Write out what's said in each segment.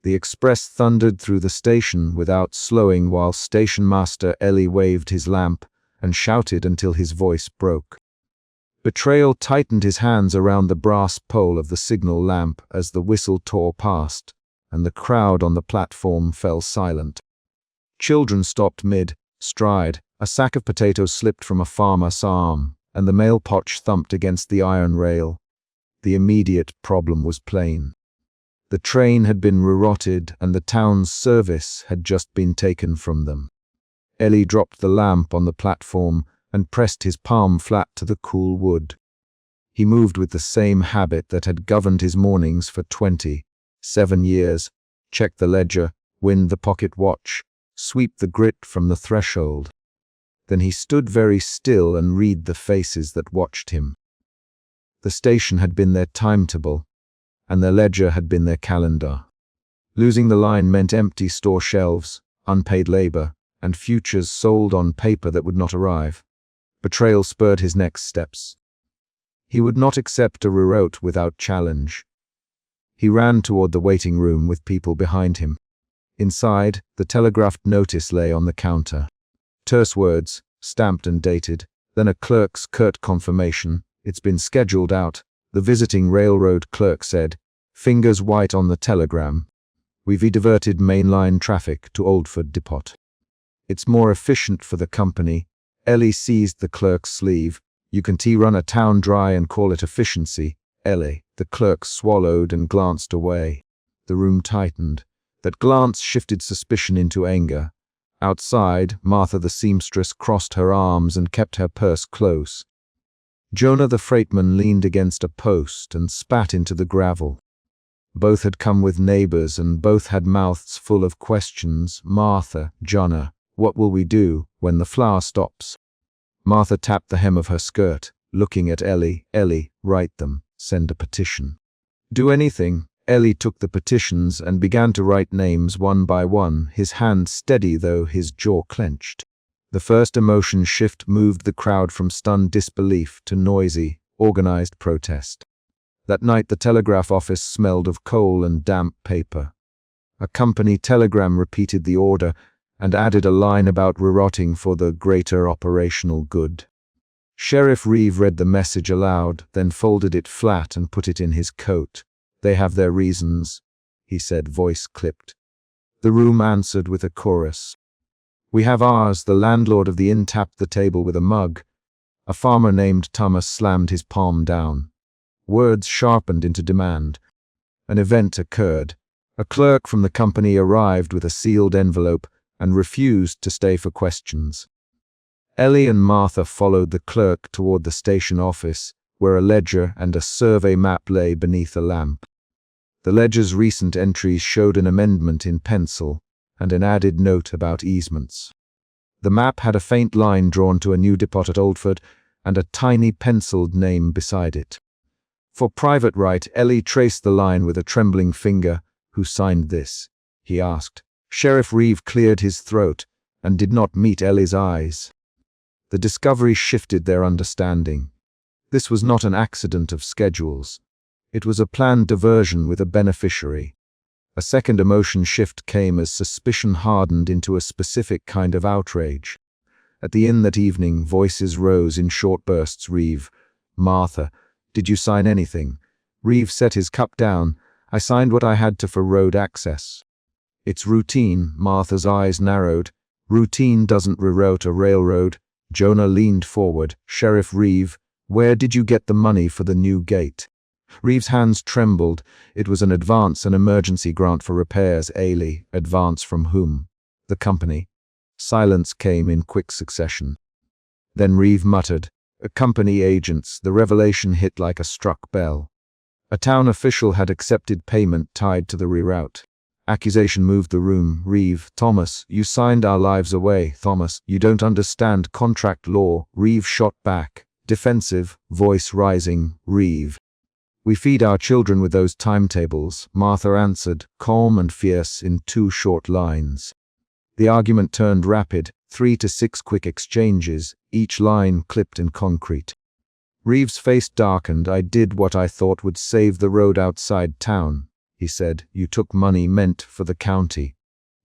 The express thundered through the station without slowing while station master Ellie waved his lamp and shouted until his voice broke. Betrayal tightened his hands around the brass pole of the signal lamp as the whistle tore past, and the crowd on the platform fell silent. Children stopped mid-stride, a sack of potatoes slipped from a farmer's arm, and the mail potch thumped against the iron rail. The immediate problem was plain. The train had been rerouted and the town's service had just been taken from them. Ellie dropped the lamp on the platform and pressed his palm flat to the cool wood. He moved with the same habit that had governed his mornings for 27 years: check the ledger, wind the pocket watch, sweep the grit from the threshold. Then he stood very still and read the faces that watched him. The station had been their timetable, and their ledger had been their calendar. Losing the line meant empty store shelves, unpaid labor, and futures sold on paper that would not arrive. Betrayal spurred his next steps. He would not accept a reroute without challenge. He ran toward the waiting room with people behind him. Inside, the telegraphed notice lay on the counter. Terse words, stamped and dated, then a clerk's curt confirmation: "It's been scheduled out." The visiting railroad clerk said, fingers white on the telegram, "We've diverted mainline traffic to Oldford Depot. It's more efficient for the company." Ellie seized the clerk's sleeve. "You can run a town dry and call it efficiency, Ellie." The clerk swallowed and glanced away. The room tightened. That glance shifted suspicion into anger. Outside, Martha the seamstress crossed her arms and kept her purse close. Jonah the freightman leaned against a post and spat into the gravel. Both had come with neighbors and both had mouths full of questions. "Martha, Jonah, what will we do when the flour stops?" Martha tapped the hem of her skirt, looking at Ellie. "Ellie, write them. Send a petition." "Do anything." Ellie took the petitions and began to write names one by one, his hand steady though his jaw clenched. The first emotion shift moved the crowd from stunned disbelief to noisy, organized protest. That night the telegraph office smelled of coal and damp paper. A company telegram repeated the order and added a line about rerouting for the greater operational good. Sheriff Reeve read the message aloud, then folded it flat and put it in his coat. "They have their reasons," he said, voice clipped. The room answered with a chorus. "We have ours." The landlord of the inn tapped the table with a mug. A farmer named Thomas slammed his palm down. Words sharpened into demand. An event occurred. A clerk from the company arrived with a sealed envelope and refused to stay for questions. Ellie and Martha followed the clerk toward the station office, where a ledger and a survey map lay beneath a lamp. The ledger's recent entries showed an amendment in pencil and an added note about easements. The map had a faint line drawn to a new depot at Oldford and a tiny penciled name beside it. For private right, Ellie traced the line with a trembling finger. "Who signed this?" he asked. Sheriff Reeve cleared his throat and did not meet Ellie's eyes. The discovery shifted their understanding. This was not an accident of schedules. It was a planned diversion with a beneficiary. A second emotion shift came as suspicion hardened into a specific kind of outrage. At the inn that evening, voices rose in short bursts. "Reeve, Martha, did you sign anything?" Reeve set his cup down. "I signed what I had to for road access." "It's routine." Martha's eyes narrowed. "Routine doesn't reroute a railroad." Jonah leaned forward. "Sheriff Reeve, where did you get the money for the new gate?" Reeve's hands trembled. "It was an emergency grant for repairs." "Ailey, advance from whom?" "The company." Silence came in quick succession. Then Reeve muttered, "Company agents." The revelation hit like a struck bell. A town official had accepted payment tied to the reroute. Accusation moved the room. "Reeve, Thomas, you signed our lives away." "Thomas, you don't understand contract law." Reeve shot back, defensive, voice rising. "Reeve, we feed our children with those timetables." Martha answered, calm and fierce in 2 short lines. The argument turned rapid, 3 to 6 quick exchanges, each line clipped in concrete. Reeve's face darkened. "I did what I thought would save the road outside town," he said. "You took money meant for the county."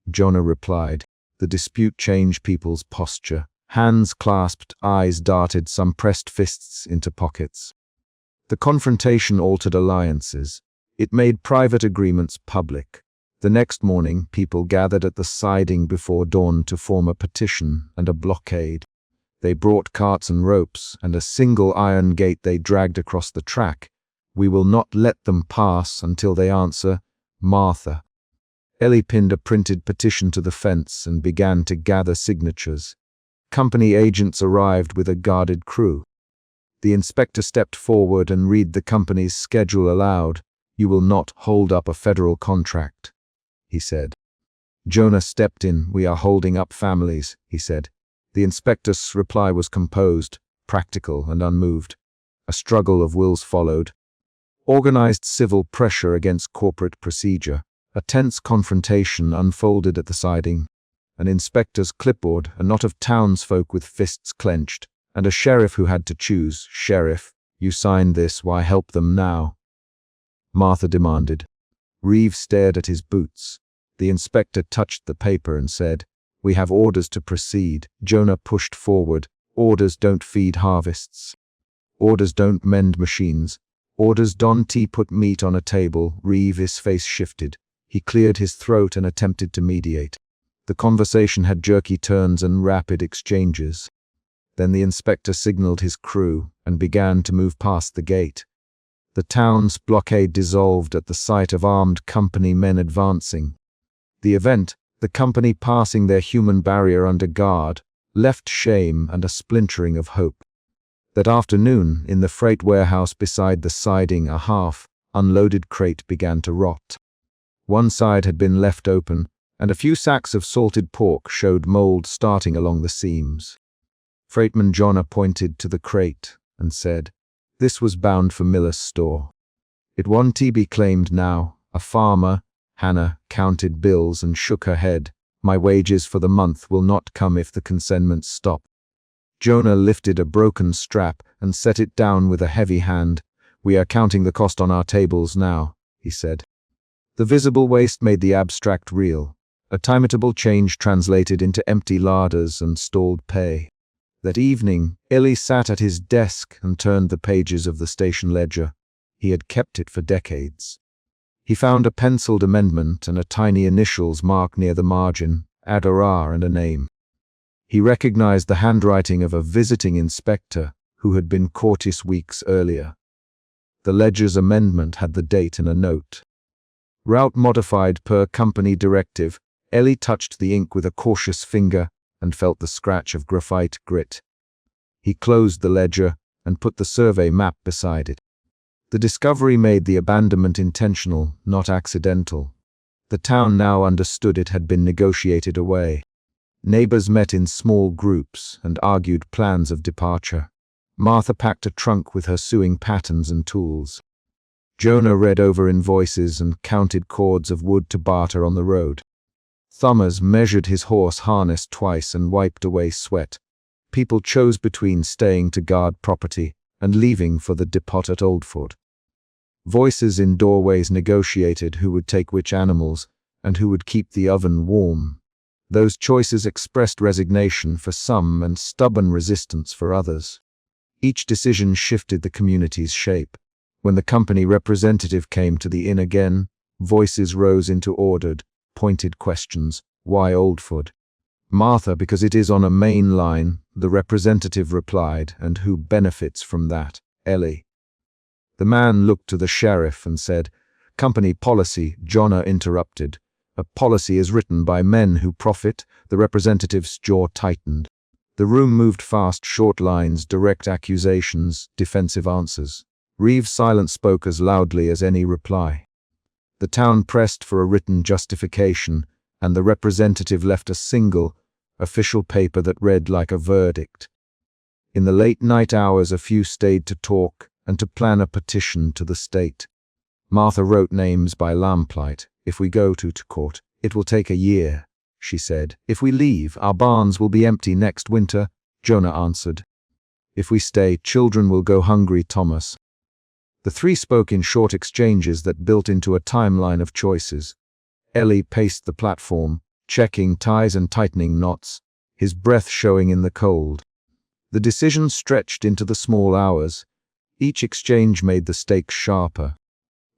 Jonah replied. The dispute changed people's posture. Hands clasped, eyes darted, some pressed fists into pockets. The confrontation altered alliances. It made private agreements public. The next morning, people gathered at the siding before dawn to form a petition and a blockade. They brought carts and ropes, and a single iron gate they dragged across the track. "We will not let them pass until they answer, Martha." Ellie pinned a printed petition to the fence and began to gather signatures. Company agents arrived with a guarded crew. The inspector stepped forward and read the company's schedule aloud. "You will not hold up a federal contract," he said. Jonah stepped in. "We are holding up families," he said. The inspector's reply was composed, practical, and unmoved. A struggle of wills followed. Organized civil pressure against corporate procedure. A tense confrontation unfolded at the siding. An inspector's clipboard, a knot of townsfolk with fists clenched, and a sheriff who had to choose. "Sheriff, you signed this, why help them now?" Martha demanded. Reeve stared at his boots. The inspector touched the paper and said, "We have orders to proceed." Jonah pushed forward. "Orders don't feed harvests. Orders don't mend machines. Orders don't put meat on a table." Reeve's face shifted. He cleared his throat and attempted to mediate. The conversation had jerky turns and rapid exchanges. Then the inspector signaled his crew and began to move past the gate. The town's blockade dissolved at the sight of armed company men advancing. The event, the company passing their human barrier under guard, left shame and a splintering of hope. That afternoon, in the freight warehouse beside the siding, a half-unloaded crate began to rot. One side had been left open, and a few sacks of salted pork showed mold starting along the seams. Freightman Jonah pointed to the crate and said, "This was bound for Miller's store." It won't be claimed now. A farmer, Hannah, counted bills and shook her head. "My wages for the month will not come if the consignments stop." Jonah lifted a broken strap and set it down with a heavy hand. "We are counting the cost on our tables now," he said. The visible waste made the abstract real. A timeable change translated into empty larders and stalled pay. That evening, Ellie sat at his desk and turned the pages of the station ledger. He had kept it for decades. He found a penciled amendment and a tiny initials mark near the margin, Adora, and a name. He recognized the handwriting of a visiting inspector who had been caught weeks earlier. The ledger's amendment had the date and a note. "Route modified per company directive." Ellie touched the ink with a cautious finger and felt the scratch of graphite grit. He closed the ledger and put the survey map beside it. The discovery made the abandonment intentional, not accidental. The town now understood it had been negotiated away. Neighbors met in small groups and argued plans of departure. Martha packed a trunk with her sewing patterns and tools. Jonah read over invoices and counted cords of wood to barter on the road. Thomas measured his horse harness twice and wiped away sweat. People chose between staying to guard property and leaving for the depot at Oldford. Voices in doorways negotiated who would take which animals and who would keep the oven warm. Those choices expressed resignation for some and stubborn resistance for others. Each decision shifted the community's shape. When the company representative came to the inn again, voices rose into ordered, pointed questions. "Why Oldford?" "Martha, because it is on a main line," the representative replied. "And who benefits from that?" "Ellie." The man looked to the sheriff and said, "Company policy." Jonah interrupted. "A policy is written by men who profit." The representative's jaw tightened. The room moved fast, short lines, direct accusations, defensive answers. Reeve's silence spoke as loudly as any reply. The town pressed for a written justification, and the representative left a single, official paper that read like a verdict. In the late night hours, a few stayed to talk and to plan a petition to the state. Martha wrote names by lamplight. "If we go to court, it will take a year," she said. "If we leave, our barns will be empty next winter," Jonah answered. "If we stay, children will go hungry, Thomas." The three spoke in short exchanges that built into a timeline of choices. Ellie paced the platform, checking ties and tightening knots, his breath showing in the cold. The decision stretched into the small hours. Each exchange made the stakes sharper.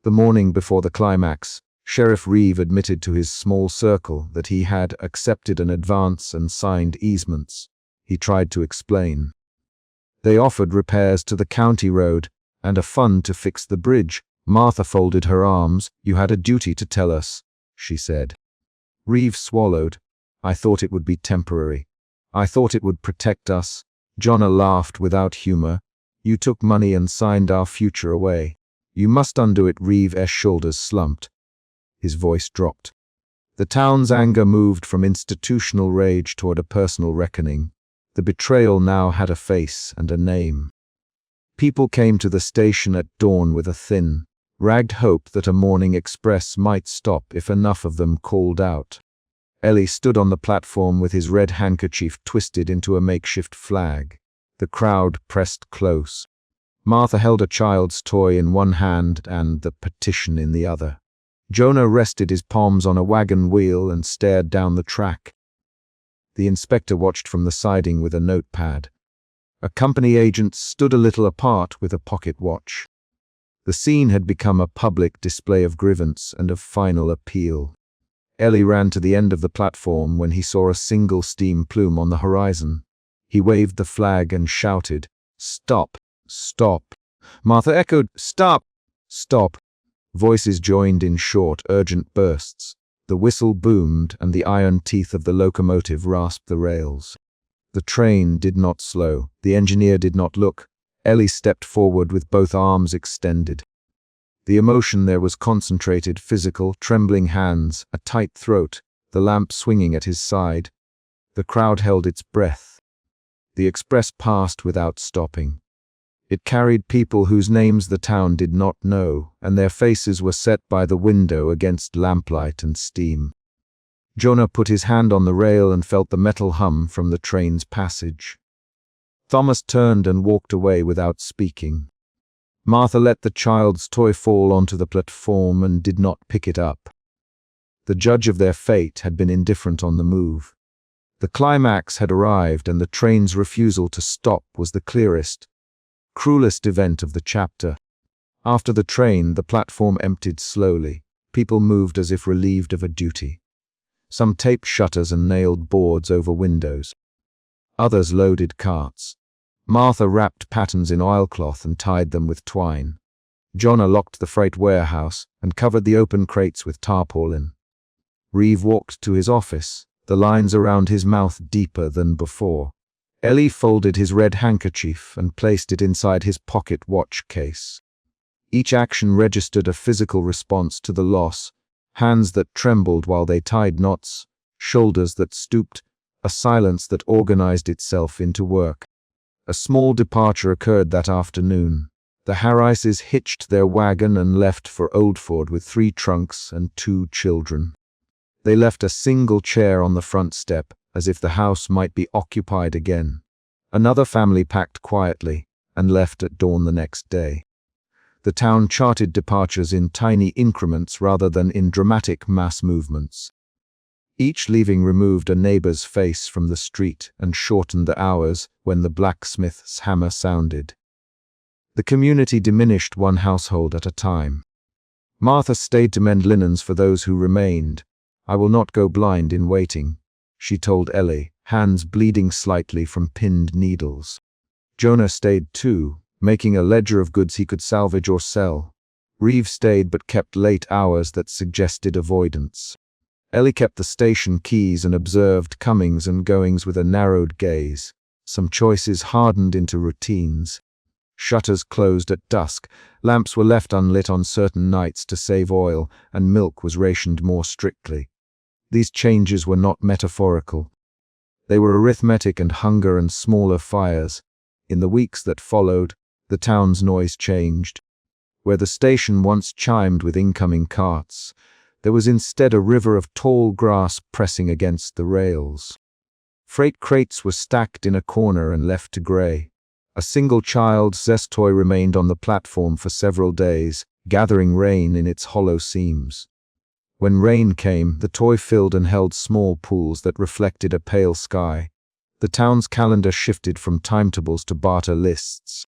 The morning before the climax, Sheriff Reeve admitted to his small circle that he had accepted an advance and signed easements. He tried to explain. They offered repairs to the county road and a fund to fix the bridge. Martha folded her arms. "You had a duty to tell us," she said. Reeve swallowed. "I thought it would be temporary. I thought it would protect us." Jonna laughed without humor. "You took money and signed our future away. You must undo it." Reeve's shoulders slumped. His voice dropped. The town's anger moved from institutional rage toward a personal reckoning. The betrayal now had a face and a name. People came to the station at dawn with a thin, ragged hope that a morning express might stop if enough of them called out. Ellie stood on the platform with his red handkerchief twisted into a makeshift flag. The crowd pressed close. Martha held a child's toy in one hand and the petition in the other. Jonah rested his palms on a wagon wheel and stared down the track. The inspector watched from the siding with a notepad. A company agent stood a little apart with a pocket watch. The scene had become a public display of grievance and of final appeal. Ellie ran to the end of the platform when he saw a single steam plume on the horizon. He waved the flag and shouted, "Stop! Stop!" Martha echoed, "Stop! Stop!" Voices joined in short, urgent bursts. The whistle boomed and the iron teeth of the locomotive rasped the rails. The train did not slow. The engineer did not look. Ellie stepped forward with both arms extended. The emotion there was concentrated, physical, trembling hands, a tight throat, the lamp swinging at his side. The crowd held its breath. The express passed without stopping. It carried people whose names the town did not know, and their faces were set by the window against lamplight and steam. Jonah put his hand on the rail and felt the metal hum from the train's passage. Thomas turned and walked away without speaking. Martha let the child's toy fall onto the platform and did not pick it up. The judge of their fate had been indifferent on the move. The climax had arrived, and the train's refusal to stop was the clearest, cruelest event of the chapter. After the train, the platform emptied slowly. People moved as if relieved of a duty. Some taped shutters and nailed boards over windows. Others loaded carts. Martha wrapped patterns in oilcloth and tied them with twine. Jonna locked the freight warehouse and covered the open crates with tarpaulin. Reeve walked to his office, the lines around his mouth deeper than before. Ellie folded his red handkerchief and placed it inside his pocket watch case. Each action registered a physical response to the loss, hands that trembled while they tied knots, shoulders that stooped, a silence that organized itself into work. A small departure occurred that afternoon. The Harrises hitched their wagon and left for Oldford with 3 trunks and 2 children. They left a single chair on the front step, as if the house might be occupied again. Another family packed quietly and left at dawn the next day. The town charted departures in tiny increments rather than in dramatic mass movements. Each leaving removed a neighbor's face from the street and shortened the hours when the blacksmith's hammer sounded. The community diminished one household at a time. Martha stayed to mend linens for those who remained. "I will not go blind in waiting," she told Ellie, hands bleeding slightly from pinned needles. Jonah stayed too, making a ledger of goods he could salvage or sell. Reeve stayed but kept late hours that suggested avoidance. Ellie kept the station keys and observed comings and goings with a narrowed gaze. Some choices hardened into routines. Shutters closed at dusk, lamps were left unlit on certain nights to save oil, and milk was rationed more strictly. These changes were not metaphorical. They were arithmetic, and hunger and smaller fires. In the weeks that followed, the town's noise changed. Where the station once chimed with incoming carts, there was instead a river of tall grass pressing against the rails. Freight crates were stacked in a corner and left to gray. A single child's zest toy remained on the platform for several days, gathering rain in its hollow seams. When rain came, the toy filled and held small pools that reflected a pale sky. The town's calendar shifted from timetables to barter lists.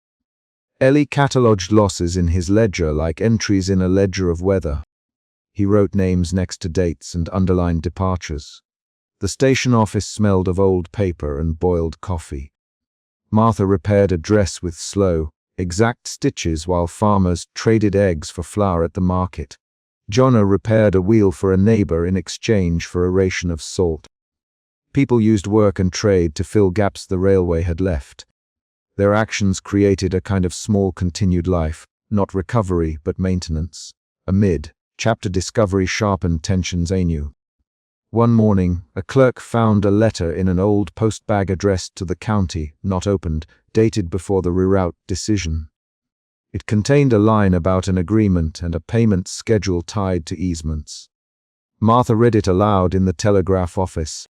Ellie catalogued losses in his ledger like entries in a ledger of weather. He wrote names next to dates and underlined departures. The station office smelled of old paper and boiled coffee. Martha repaired a dress with slow, exact stitches while farmers traded eggs for flour at the market. Jonah repaired a wheel for a neighbor in exchange for a ration of salt. People used work and trade to fill gaps the railway had left. Their actions created a kind of small continued life, not recovery but maintenance. Amid chapter discovery sharpened tensions anew. One morning, a clerk found a letter in an old postbag addressed to the county, not opened, dated before the reroute decision. It contained a line about an agreement and a payment schedule tied to easements. Martha read it aloud in the telegraph office.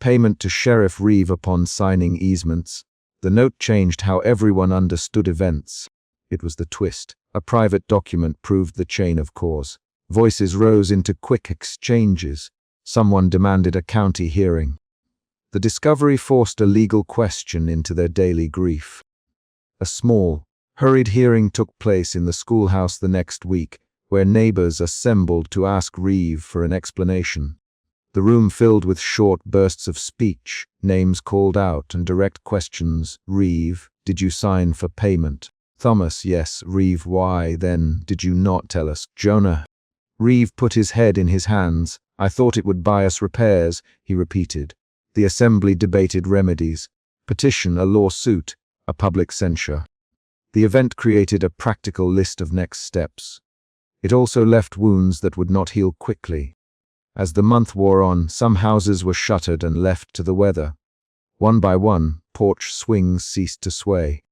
Payment to Sheriff Reeve upon signing easements. The note changed how everyone understood events. It was the twist. A private document proved the chain of cause. Voices rose into quick exchanges. Someone demanded a county hearing. The discovery forced a legal question into their daily grief. A small, hurried hearing took place in the schoolhouse the next week, where neighbors assembled to ask Reeve for an explanation. The room filled with short bursts of speech, names called out and direct questions. Reeve, did you sign for payment? Thomas, yes. Reeve, why, then, did you not tell us? Jonah. Reeve put his head in his hands. I thought it would buy us repairs, he repeated. The assembly debated remedies. Petition, a lawsuit, a public censure. The event created a practical list of next steps. It also left wounds that would not heal quickly. As the month wore on, some houses were shuttered and left to the weather. One by one, porch swings ceased to sway.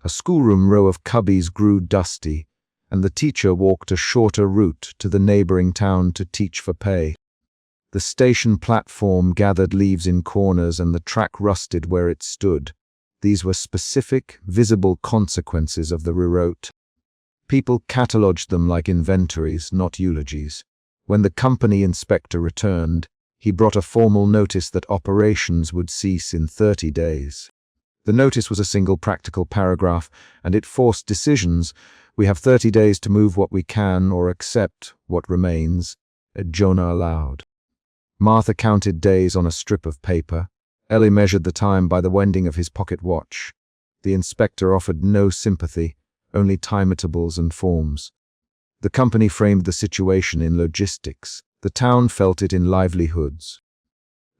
A schoolroom row of cubbies grew dusty, and the teacher walked a shorter route to the neighboring town to teach for pay. The station platform gathered leaves in corners and the track rusted where it stood. These were specific, visible consequences of the reroute. People catalogued them like inventories, not eulogies. When the company inspector returned, he brought a formal notice that operations would cease in 30 days. The notice was a single practical paragraph, and it forced decisions. We have 30 days to move what we can or accept what remains. Jonah aloud. Martha counted days on a strip of paper. Ellie measured the time by the winding of his pocket watch. The inspector offered no sympathy, only timetables and forms. The company framed the situation in logistics. The town felt it in livelihoods.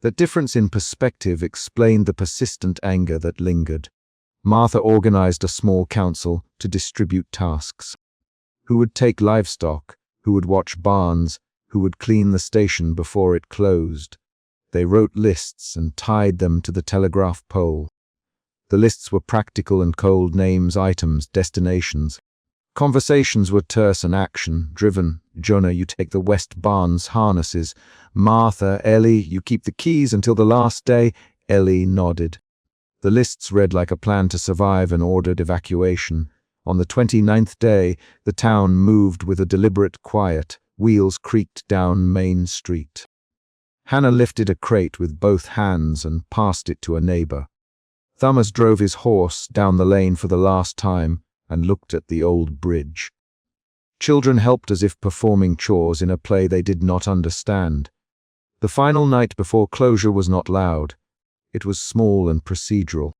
That difference in perspective explained the persistent anger that lingered. Martha organized a small council to distribute tasks. Who would take livestock? Who would watch barns? Who would clean the station before it closed? They wrote lists and tied them to the telegraph pole. The lists were practical and cold: names, items, destinations. Conversations were terse and action-driven. Jonah, you take the west barn's harnesses. Martha, Ellie, you keep the keys until the last day. Ellie nodded. The lists read like a plan to survive an ordered evacuation. On the 29th day, the town moved with a deliberate quiet. Wheels creaked down Main Street. Hannah lifted a crate with both hands and passed it to a neighbor. Thomas drove his horse down the lane for the last time and looked at the old bridge. Children helped as if performing chores in a play they did not understand. The final night before closure was not loud. It was small and procedural.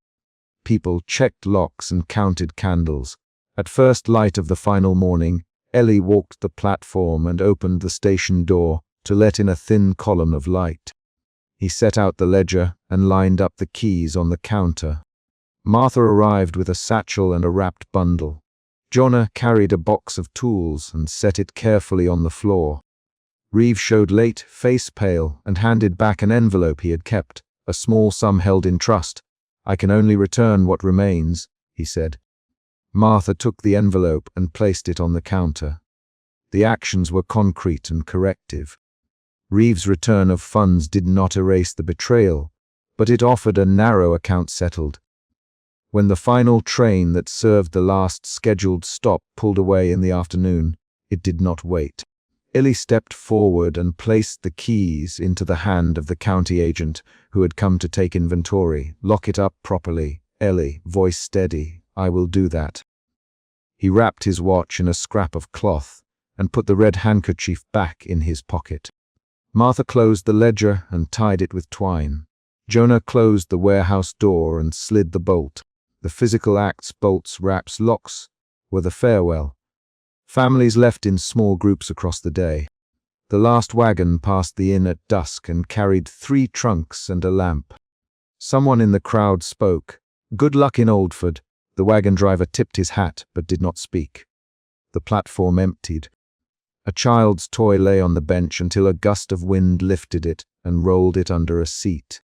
People checked locks and counted candles. At first light of the final morning, Ellie walked the platform and opened the station door to let in a thin column of light. He set out the ledger and lined up the keys on the counter. Martha arrived with a satchel and a wrapped bundle. Jonah carried a box of tools and set it carefully on the floor. Reeve showed late, face pale, and handed back an envelope he had kept, a small sum held in trust. I can only return what remains, he said. Martha took the envelope and placed it on the counter. The actions were concrete and corrective. Reeve's return of funds did not erase the betrayal, but it offered a narrow account settled. When the final train that served the last scheduled stop pulled away in the afternoon, it did not wait. Ellie stepped forward and placed the keys into the hand of the county agent who had come to take inventory. "Lock it up properly, Ellie," voice steady. "I will do that." He wrapped his watch in a scrap of cloth and put the red handkerchief back in his pocket. Martha closed the ledger and tied it with twine. Jonah closed the warehouse door and slid the bolt. The physical acts, bolts, wraps, locks, were the farewell. Families left in small groups across the day. The last wagon passed the inn at dusk and carried 3 trunks and a lamp. Someone in the crowd spoke. "Good luck in Oldford." The wagon driver tipped his hat but did not speak. The platform emptied. A child's toy lay on the bench until a gust of wind lifted it and rolled it under a seat.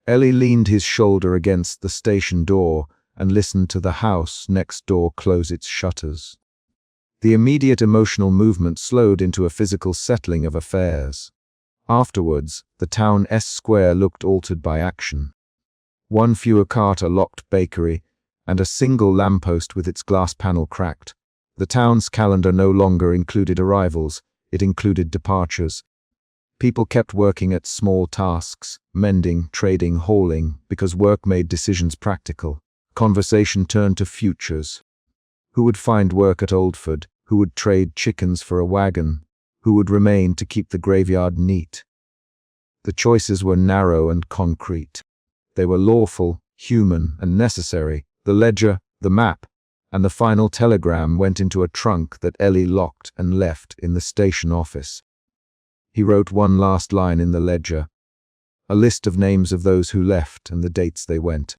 Ellie leaned his shoulder against the station door and listened to the house next door close its shutters. The immediate emotional movement slowed into a physical settling of affairs. Afterwards, the town's square looked altered by action. 1 fewer Carter-locked bakery, and a single lamppost with its glass panel cracked. The town's calendar no longer included arrivals, it included departures. People kept working at small tasks, mending, trading, hauling, because work made decisions practical. Conversation turned to futures. Who would find work at Oldford? Who would trade chickens for a wagon? Who would remain to keep the graveyard neat? The choices were narrow and concrete. They were lawful, human, and necessary. The ledger, the map, and the final telegram went into a trunk that Ellie locked and left in the station office. He wrote one last line in the ledger, a list of names of those who left and the dates they went.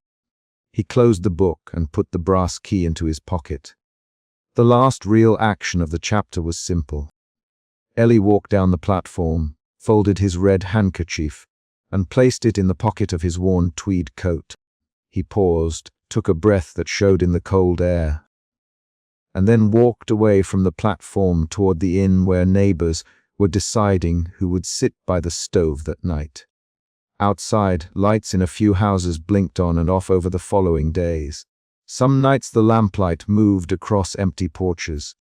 He closed the book and put the brass key into his pocket. The last real action of the chapter was simple. Ellie walked down the platform, folded his red handkerchief, and placed it in the pocket of his worn tweed coat. He paused, took a breath that showed in the cold air, and then walked away from the platform toward the inn where neighbors were deciding who would sit by the stove that night. Outside, lights in a few houses blinked on and off over the following days. Some nights the lamplight moved across empty porches.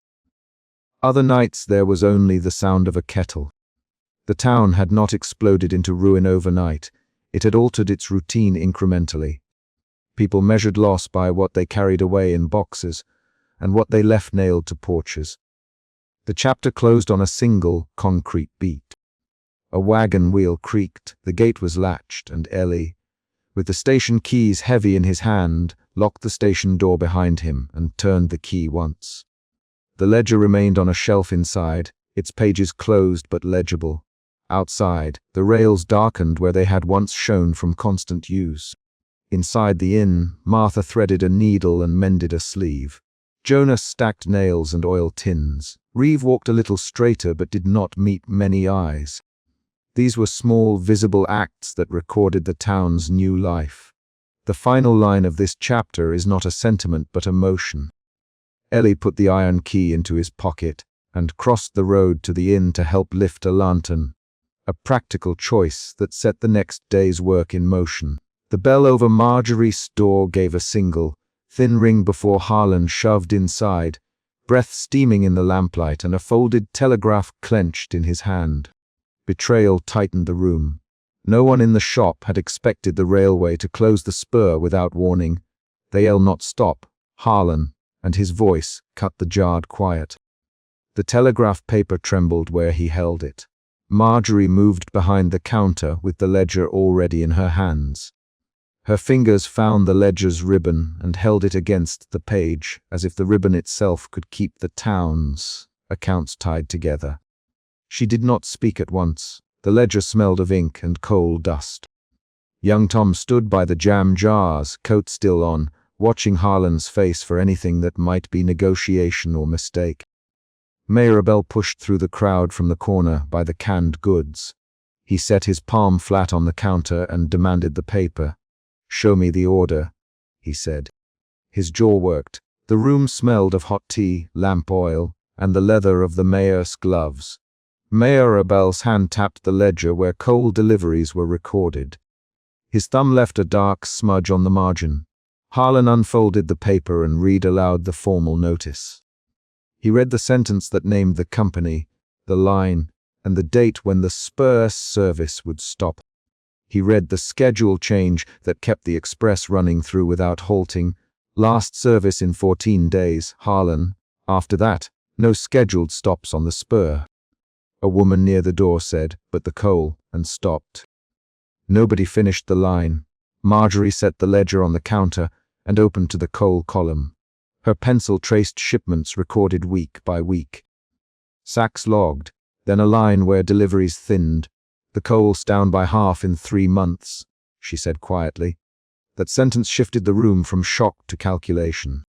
Other nights there was only the sound of a kettle. The town had not exploded into ruin overnight. It had altered its routine incrementally. People measured loss by what they carried away in boxes and what they left nailed to porches. The chapter closed on a single, concrete beat. A wagon wheel creaked, the gate was latched, and Ellie, with the station keys heavy in his hand, locked the station door behind him and turned the key once. The ledger remained on a shelf inside, its pages closed but legible. Outside, the rails darkened where they had once shone from constant use. Inside the inn, Martha threaded a needle and mended a sleeve. Jonah stacked nails and oil tins. Reeve walked a little straighter but did not meet many eyes. These were small, visible acts that recorded the town's new life. The final line of this chapter is not a sentiment but a motion. Ellie put the iron key into his pocket and crossed the road to the inn to help lift a lantern, a practical choice that set the next day's work in motion. The bell over Marjorie's door gave a single, thin ring before Harlan shoved inside, breath steaming in the lamplight and a folded telegraph clenched in his hand. Betrayal tightened the room. No one in the shop had expected the railway to close the spur without warning. "They'll not stop, Harlan," and his voice cut the jarred quiet. The telegraph paper trembled where he held it. Marjorie moved behind the counter with the ledger already in her hands. Her fingers found the ledger's ribbon and held it against the page, as if the ribbon itself could keep the town's accounts tied together. She did not speak at once. The ledger smelled of ink and coal dust. Young Tom stood by the jam jars, coat still on, watching Harlan's face for anything that might be negotiation or mistake. Marabelle pushed through the crowd from the corner by the canned goods. He set his palm flat on the counter and demanded the paper. "Show me the order," he said. His jaw worked. The room smelled of hot tea, lamp oil, and the leather of the mayor's gloves. Marabelle's hand tapped the ledger where coal deliveries were recorded. His thumb left a dark smudge on the margin. Harlan unfolded the paper and read aloud the formal notice. He read the sentence that named the company, the line, and the date when the spur service would stop. He read the schedule change that kept the express running through without halting. Last service in 14 days, Harlan. After that, no scheduled stops on the spur. A woman near the door said, "But the coal," and stopped. Nobody finished the line. Marjorie set the ledger on the counter and opened to the coal column. Her pencil traced shipments recorded week by week. Sacks logged, then a line where deliveries thinned. "The coal's down by half in 3 months," she said quietly. That sentence shifted the room from shock to calculation.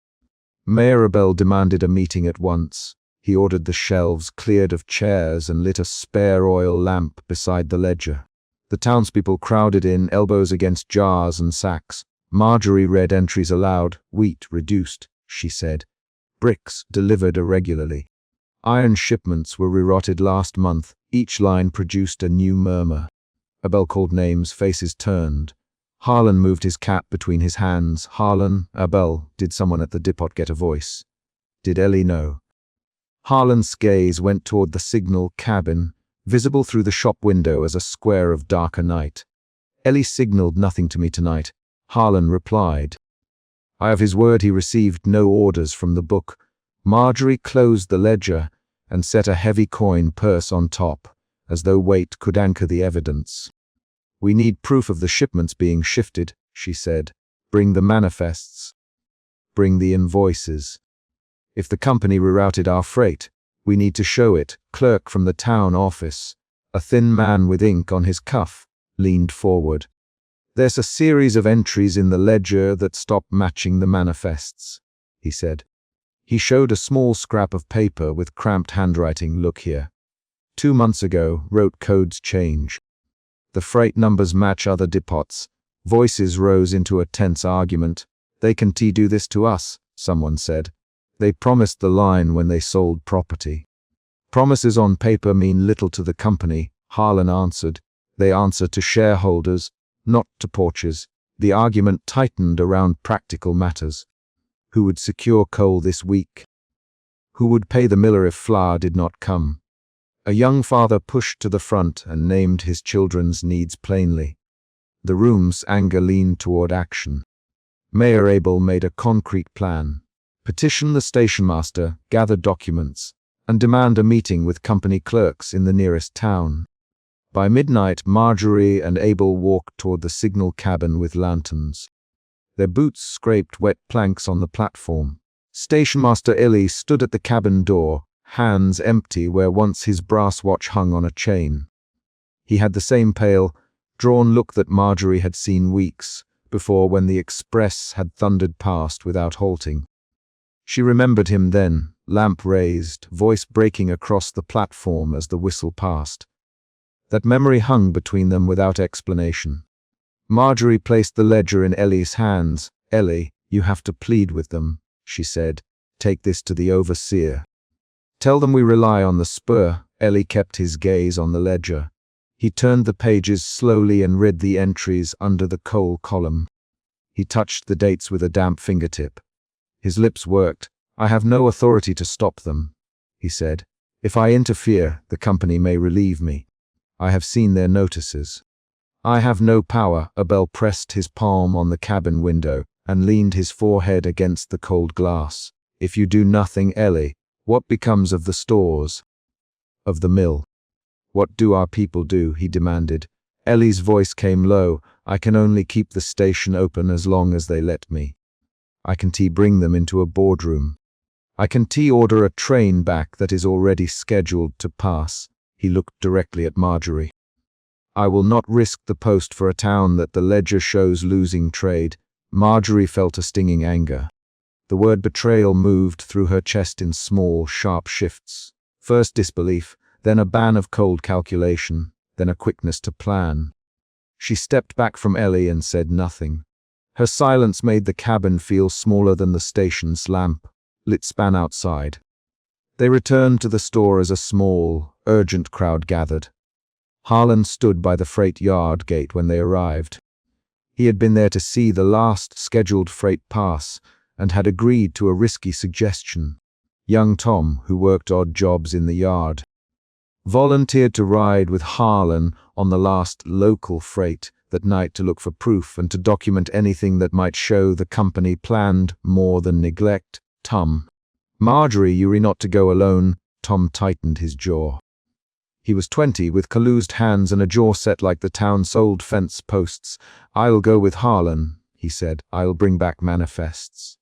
Mayor Abel demanded a meeting at once. He ordered the shelves cleared of chairs and lit a spare oil lamp beside the ledger. The townspeople crowded in, elbows against jars and sacks. Marjorie read entries aloud. "Wheat reduced," she said. "Bricks delivered irregularly. Iron shipments were rerotted last month." Each line produced a new murmur. Abel called names, faces turned. Harlan moved his cap between his hands. "Harlan, Abel, did someone at the depot get a voice? Did Ellie know?" Harlan's gaze went toward the signal cabin, visible through the shop window as a square of darker night. "Ellie signaled nothing to me tonight," Harlan replied. "I have his word he received no orders from the book." Marjorie closed the ledger and set a heavy coin purse on top, as though weight could anchor the evidence. "We need proof of the shipments being shifted," she said. "Bring the manifests. Bring the invoices. If the company rerouted our freight, we need to show it." Clerk from the town office, a thin man with ink on his cuff, leaned forward. "There's a series of entries in the ledger that stop matching the manifests," he said. He showed a small scrap of paper with cramped handwriting. "Look here. 2 months ago, wrote codes change. The freight numbers match other depots." Voices rose into a tense argument. "They can do this to us," someone said. "They promised the line when they sold property." "Promises on paper mean little to the company," Harlan answered. "They answer to shareholders, not to porches." The argument tightened around practical matters. Who would secure coal this week? Who would pay the miller if flour did not come? A young father pushed to the front and named his children's needs plainly. The room's anger leaned toward action. Mayor Abel made a concrete plan. Petition the stationmaster, gather documents, and demand a meeting with company clerks in the nearest town. By midnight, Marjorie and Abel walked toward the signal cabin with lanterns. Their boots scraped wet planks on the platform. Stationmaster Ellie stood at the cabin door, hands empty where once his brass watch hung on a chain. He had the same pale, drawn look that Marjorie had seen weeks before when the express had thundered past without halting. She remembered him then, lamp raised, voice breaking across the platform as the whistle passed. That memory hung between them without explanation. Marjorie placed the ledger in Ellie's hands. "Ellie, you have to plead with them," she said. "Take this to the overseer. Tell them we rely on the spur." Ellie kept his gaze on the ledger. He turned the pages slowly and read the entries under the coal column. He touched the dates with a damp fingertip. His lips worked. "I have no authority to stop them," he said. "If I interfere, the company may relieve me. I have seen their notices." "I have no power." Abel pressed his palm on the cabin window and leaned his forehead against the cold glass. "If you do nothing, Ellie, what becomes of the stores? Of the mill? What do our people do?" he demanded. Ellie's voice came low. "I can only keep the station open as long as they let me. I can bring them into a boardroom. I can order a train back that is already scheduled to pass." He looked directly at Marjorie. "I will not risk the post for a town that the ledger shows losing trade." Marjorie felt a stinging anger. The word betrayal moved through her chest in small, sharp shifts. First disbelief, then a ban of cold calculation, then a quickness to plan. She stepped back from Ellie and said nothing. Her silence made the cabin feel smaller than the station's lamp, lit span outside. They returned to the store as a small, urgent crowd gathered. Harlan stood by the freight yard gate when they arrived. He had been there to see the last scheduled freight pass and had agreed to a risky suggestion. Young Tom, who worked odd jobs in the yard, volunteered to ride with Harlan on the last local freight that night to look for proof and to document anything that might show the company planned more than neglect Tom. Marjorie, you're not to go alone. Tom tightened his jaw. He was 20, with calloused hands and a jaw set like the town's old fence posts. I'll go with Harlan, he said. I'll bring back manifests.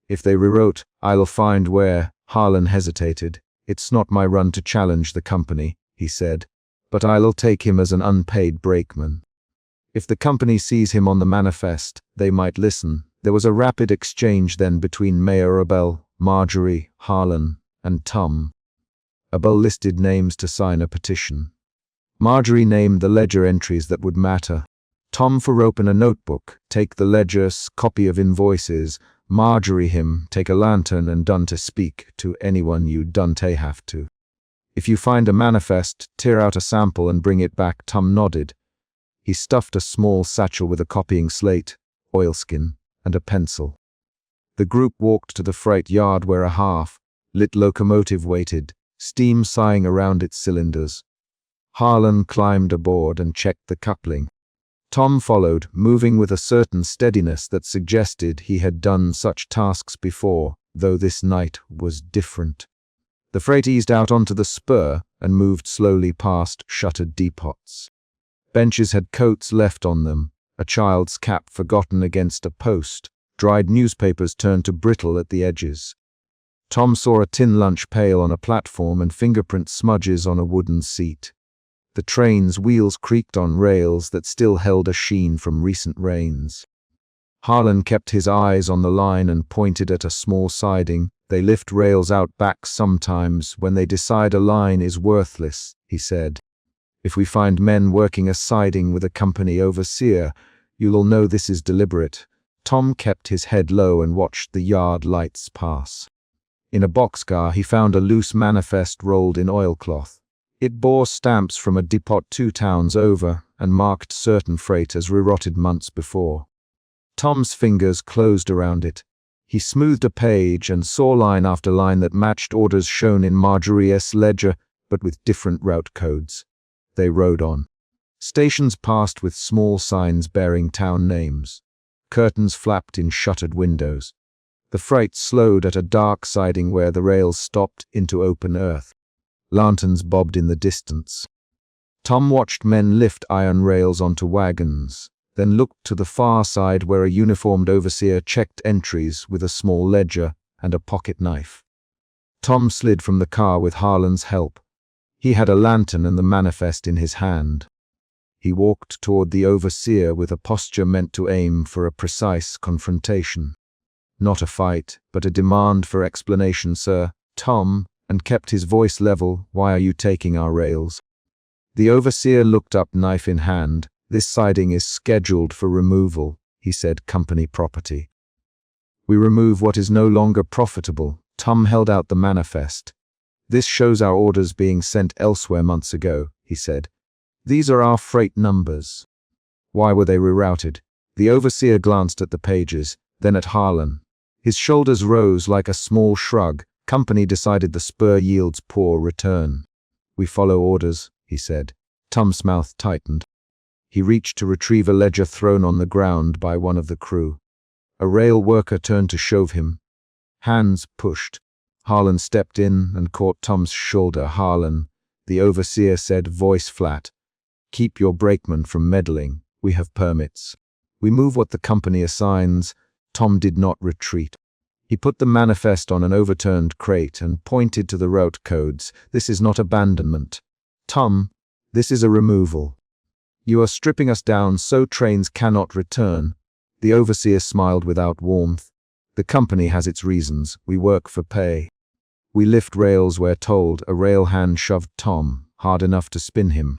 If they rewrote, I'll find where. Harlan hesitated. It's not my run to challenge the company, he said, but I'll take him as an unpaid brakeman. If the company sees him on the manifest, they might listen. There was a rapid exchange then between Mayor Abel, Marjorie, Harlan, and Tom. Abel listed names to sign a petition. Marjorie named the ledger entries that would matter. Tom for open a notebook, take the ledger's copy of invoices. Marjorie him, take a lantern and done to speak to anyone you don't have to. If you find a manifest, tear out a sample and bring it back. Tom nodded. He stuffed a small satchel with a copying slate, oilskin, and a pencil. The group walked to the freight yard where a half-lit locomotive waited, steam sighing around its cylinders. Harlan climbed aboard and checked the coupling. Tom followed, moving with a certain steadiness that suggested he had done such tasks before, though this night was different. The freight eased out onto the spur and moved slowly past shuttered depots. Benches had coats left on them, a child's cap forgotten against a post, dried newspapers turned to brittle at the edges. Tom saw a tin lunch pail on a platform and fingerprint smudges on a wooden seat. The train's wheels creaked on rails that still held a sheen from recent rains. Harlan kept his eyes on the line and pointed at a small siding. They lift rails out back sometimes when they decide a line is worthless, he said. If we find men working a siding with a company overseer, you'll know this is deliberate. Tom kept his head low and watched the yard lights pass. In a boxcar, he found a loose manifest rolled in oilcloth. It bore stamps from a depot 2 towns over and marked certain freight as rerotted months before. Tom's fingers closed around it. He smoothed a page and saw line after line that matched orders shown in Marjorie's ledger, but with different route codes. They rode on. Stations passed with small signs bearing town names. Curtains flapped in shuttered windows. The freight slowed at a dark siding where the rails stopped into open earth. Lanterns bobbed in the distance. Tom watched men lift iron rails onto wagons, then looked to the far side where a uniformed overseer checked entries with a small ledger and a pocket knife. Tom slid from the car with Harlan's help. He had a lantern and the manifest in his hand. He walked toward the overseer with a posture meant to aim for a precise confrontation. Not a fight, but a demand for explanation, sir. Tom, and kept his voice level. Why are you taking our rails? The overseer looked up, knife in hand. This siding is scheduled for removal, he said, company property. We remove what is no longer profitable. Tom held out the manifest. This shows our orders being sent elsewhere months ago, he said. These are our freight numbers. Why were they rerouted? The overseer glanced at the pages, then at Harlan. His shoulders rose like a small shrug. Company decided the spur yields poor return. We follow orders, he said. Tom's mouth tightened. He reached to retrieve a ledger thrown on the ground by one of the crew. A rail worker turned to shove him. Hands pushed. Harlan stepped in and caught Tom's shoulder. Harlan, the overseer said, voice flat. Keep your brakeman from meddling. We have permits. We move what the company assigns. Tom did not retreat. He put the manifest on an overturned crate and pointed to the route codes. This is not abandonment. Tom, this is a removal. You are stripping us down so trains cannot return. The overseer smiled without warmth. The company has its reasons. We work for pay. We lift rails where told. A rail hand shoved Tom, hard enough to spin him.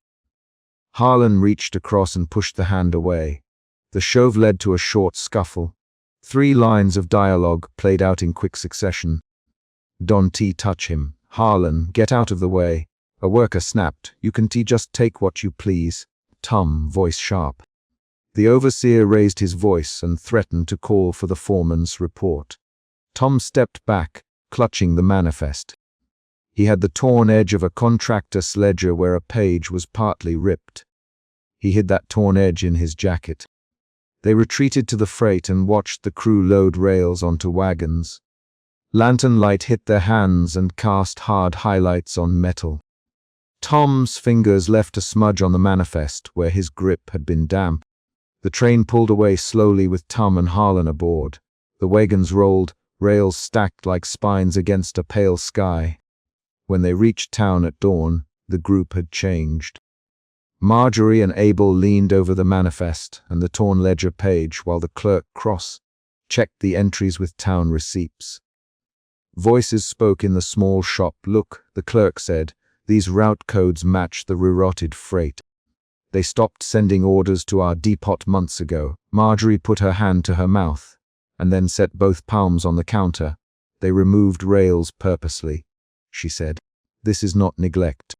Harlan reached across and pushed the hand away. The shove led to a short scuffle. 3 lines of dialogue played out in quick succession. Don't touch him. Harlan, get out of the way. A worker snapped. You can just take what you please. Tom, voice sharp. The overseer raised his voice and threatened to call for the foreman's report. Tom stepped back, clutching the manifest. He had the torn edge of a contractor's ledger where a page was partly ripped. He hid that torn edge in his jacket. They retreated to the freight and watched the crew load rails onto wagons. Lantern light hit their hands and cast hard highlights on metal. Tom's fingers left a smudge on the manifest where his grip had been damp. The train pulled away slowly with Tom and Harlan aboard. The wagons rolled, rails stacked like spines against a pale sky. When they reached town at dawn, the group had changed. Marjorie and Abel leaned over the manifest and the torn ledger page while the clerk cross-checked the entries with town receipts. Voices spoke in the small shop. "Look," the clerk said, "these route codes match the rerouted freight. They stopped sending orders to our depot months ago." Marjorie put her hand to her mouth and then set both palms on the counter. "They removed rails purposely," she said. "This is not neglect.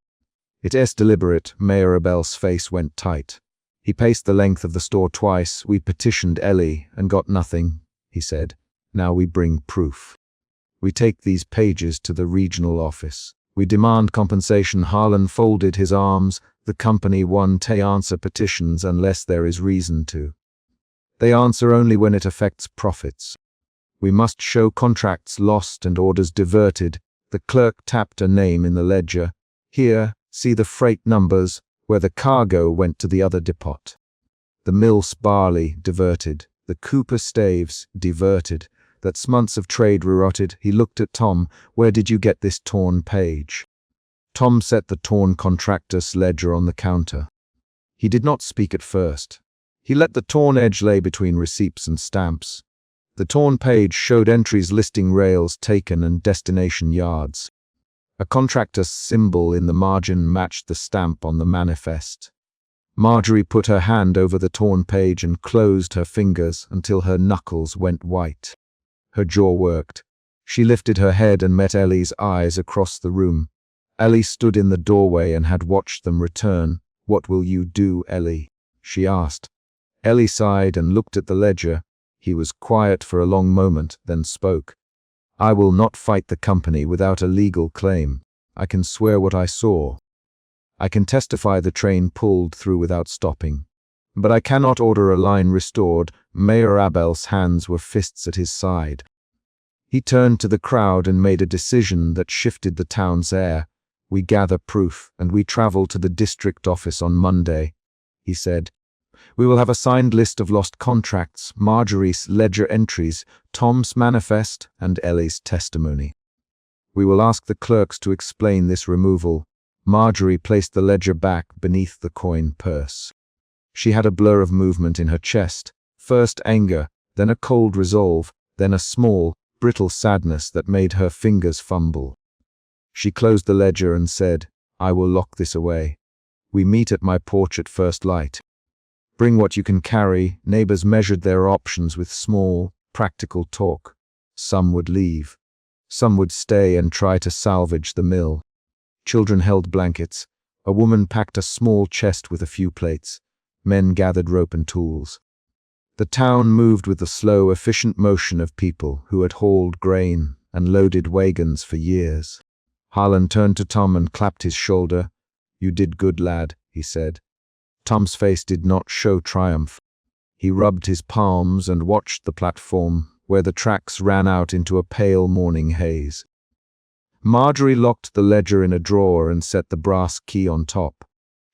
It is deliberate." Mayor Abel's face went tight. He paced the length of the store twice. "We petitioned Ellie and got nothing," he said. "Now we bring proof. We take these pages to the regional office. We demand compensation." Harlan folded his arms. "The company won't answer petitions unless there is reason to. They answer only when it affects profits. We must show contracts lost and orders diverted." The clerk tapped a name in the ledger. "Here, see the freight numbers where the cargo went to the other depot. The Mills barley diverted. The Cooper staves diverted. That's months of trade rerouted." He looked at Tom. "Where did you get this torn page?" Tom set the torn contractor's ledger on the counter. He did not speak at first. He let the torn edge lay between receipts and stamps. The torn page showed entries listing rails taken and destination yards. A contractor's symbol in the margin matched the stamp on the manifest. Marjorie put her hand over the torn page and closed her fingers until her knuckles went white. Her jaw worked. She lifted her head and met Ellie's eyes across the room. Ellie stood in the doorway and had watched them return. "What will you do, Ellie?" she asked. Ellie sighed and looked at the ledger. He was quiet for a long moment, then spoke. "I will not fight the company without a legal claim. I can swear what I saw. I can testify the train pulled through without stopping. But I cannot order a line restored." Mayor Abel's hands were fists at his side. He turned to the crowd and made a decision that shifted the town's air. "We gather proof, and we travel to the district office on Monday," he said. "We will have a signed list of lost contracts, Marjorie's ledger entries, Tom's manifest, and Ellie's testimony. We will ask the clerks to explain this removal." Marjorie placed the ledger back beneath the coin purse. She had a blur of movement in her chest, first anger, then a cold resolve, then a small, brittle sadness that made her fingers fumble. She closed the ledger and said, "I will lock this away. We meet at my porch at first light. Bring what you can carry." Neighbors measured their options with small, practical talk. Some would leave. Some would stay and try to salvage the mill. Children held blankets. A woman packed a small chest with a few plates. Men gathered rope and tools. The town moved with the slow, efficient motion of people who had hauled grain and loaded wagons for years. Harlan turned to Tom and clapped his shoulder. "You did good, lad," he said. Tom's face did not show triumph. He rubbed his palms and watched the platform, where the tracks ran out into a pale morning haze. Marjorie locked the ledger in a drawer and set the brass key on top.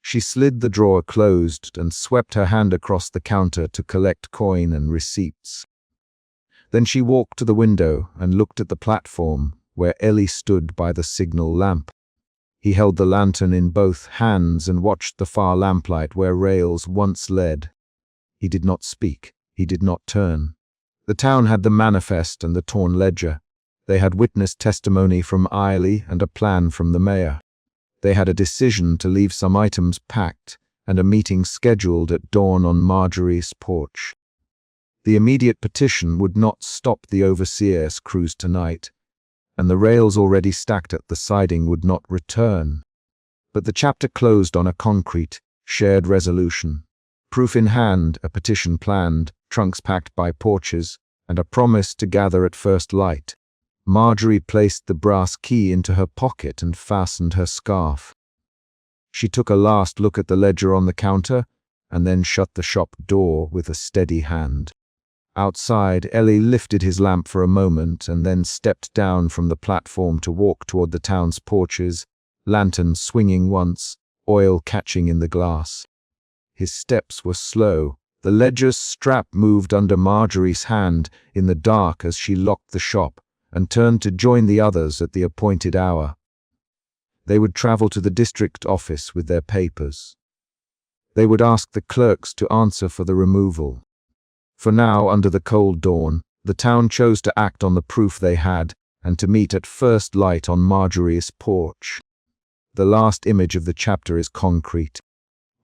She slid the drawer closed and swept her hand across the counter to collect coin and receipts. Then she walked to the window and looked at the platform, where Ellie stood by the signal lamp. He held the lantern in both hands and watched the far lamplight where rails once led. He did not speak. He did not turn. The town had the manifest and the torn ledger. They had witness testimony from Eiley and a plan from the mayor. They had a decision to leave some items packed and a meeting scheduled at dawn on Marjorie's porch. The immediate petition would not stop the overseer's cruise tonight, and the rails already stacked at the siding would not return. But the chapter closed on a concrete, shared resolution. Proof in hand, a petition planned, trunks packed by porches, and a promise to gather at first light. Marjorie placed the brass key into her pocket and fastened her scarf. She took a last look at the ledger on the counter, and then shut the shop door with a steady hand. Outside, Ellie lifted his lamp for a moment and then stepped down from the platform to walk toward the town's porches, lantern swinging once, oil catching in the glass. His steps were slow. The ledger's strap moved under Marjorie's hand in the dark as she locked the shop and turned to join the others at the appointed hour. They would travel to the district office with their papers. They would ask the clerks to answer for the removal. For now, under the cold dawn, the town chose to act on the proof they had and to meet at first light on Marjorie's porch. The last image of the chapter is concrete.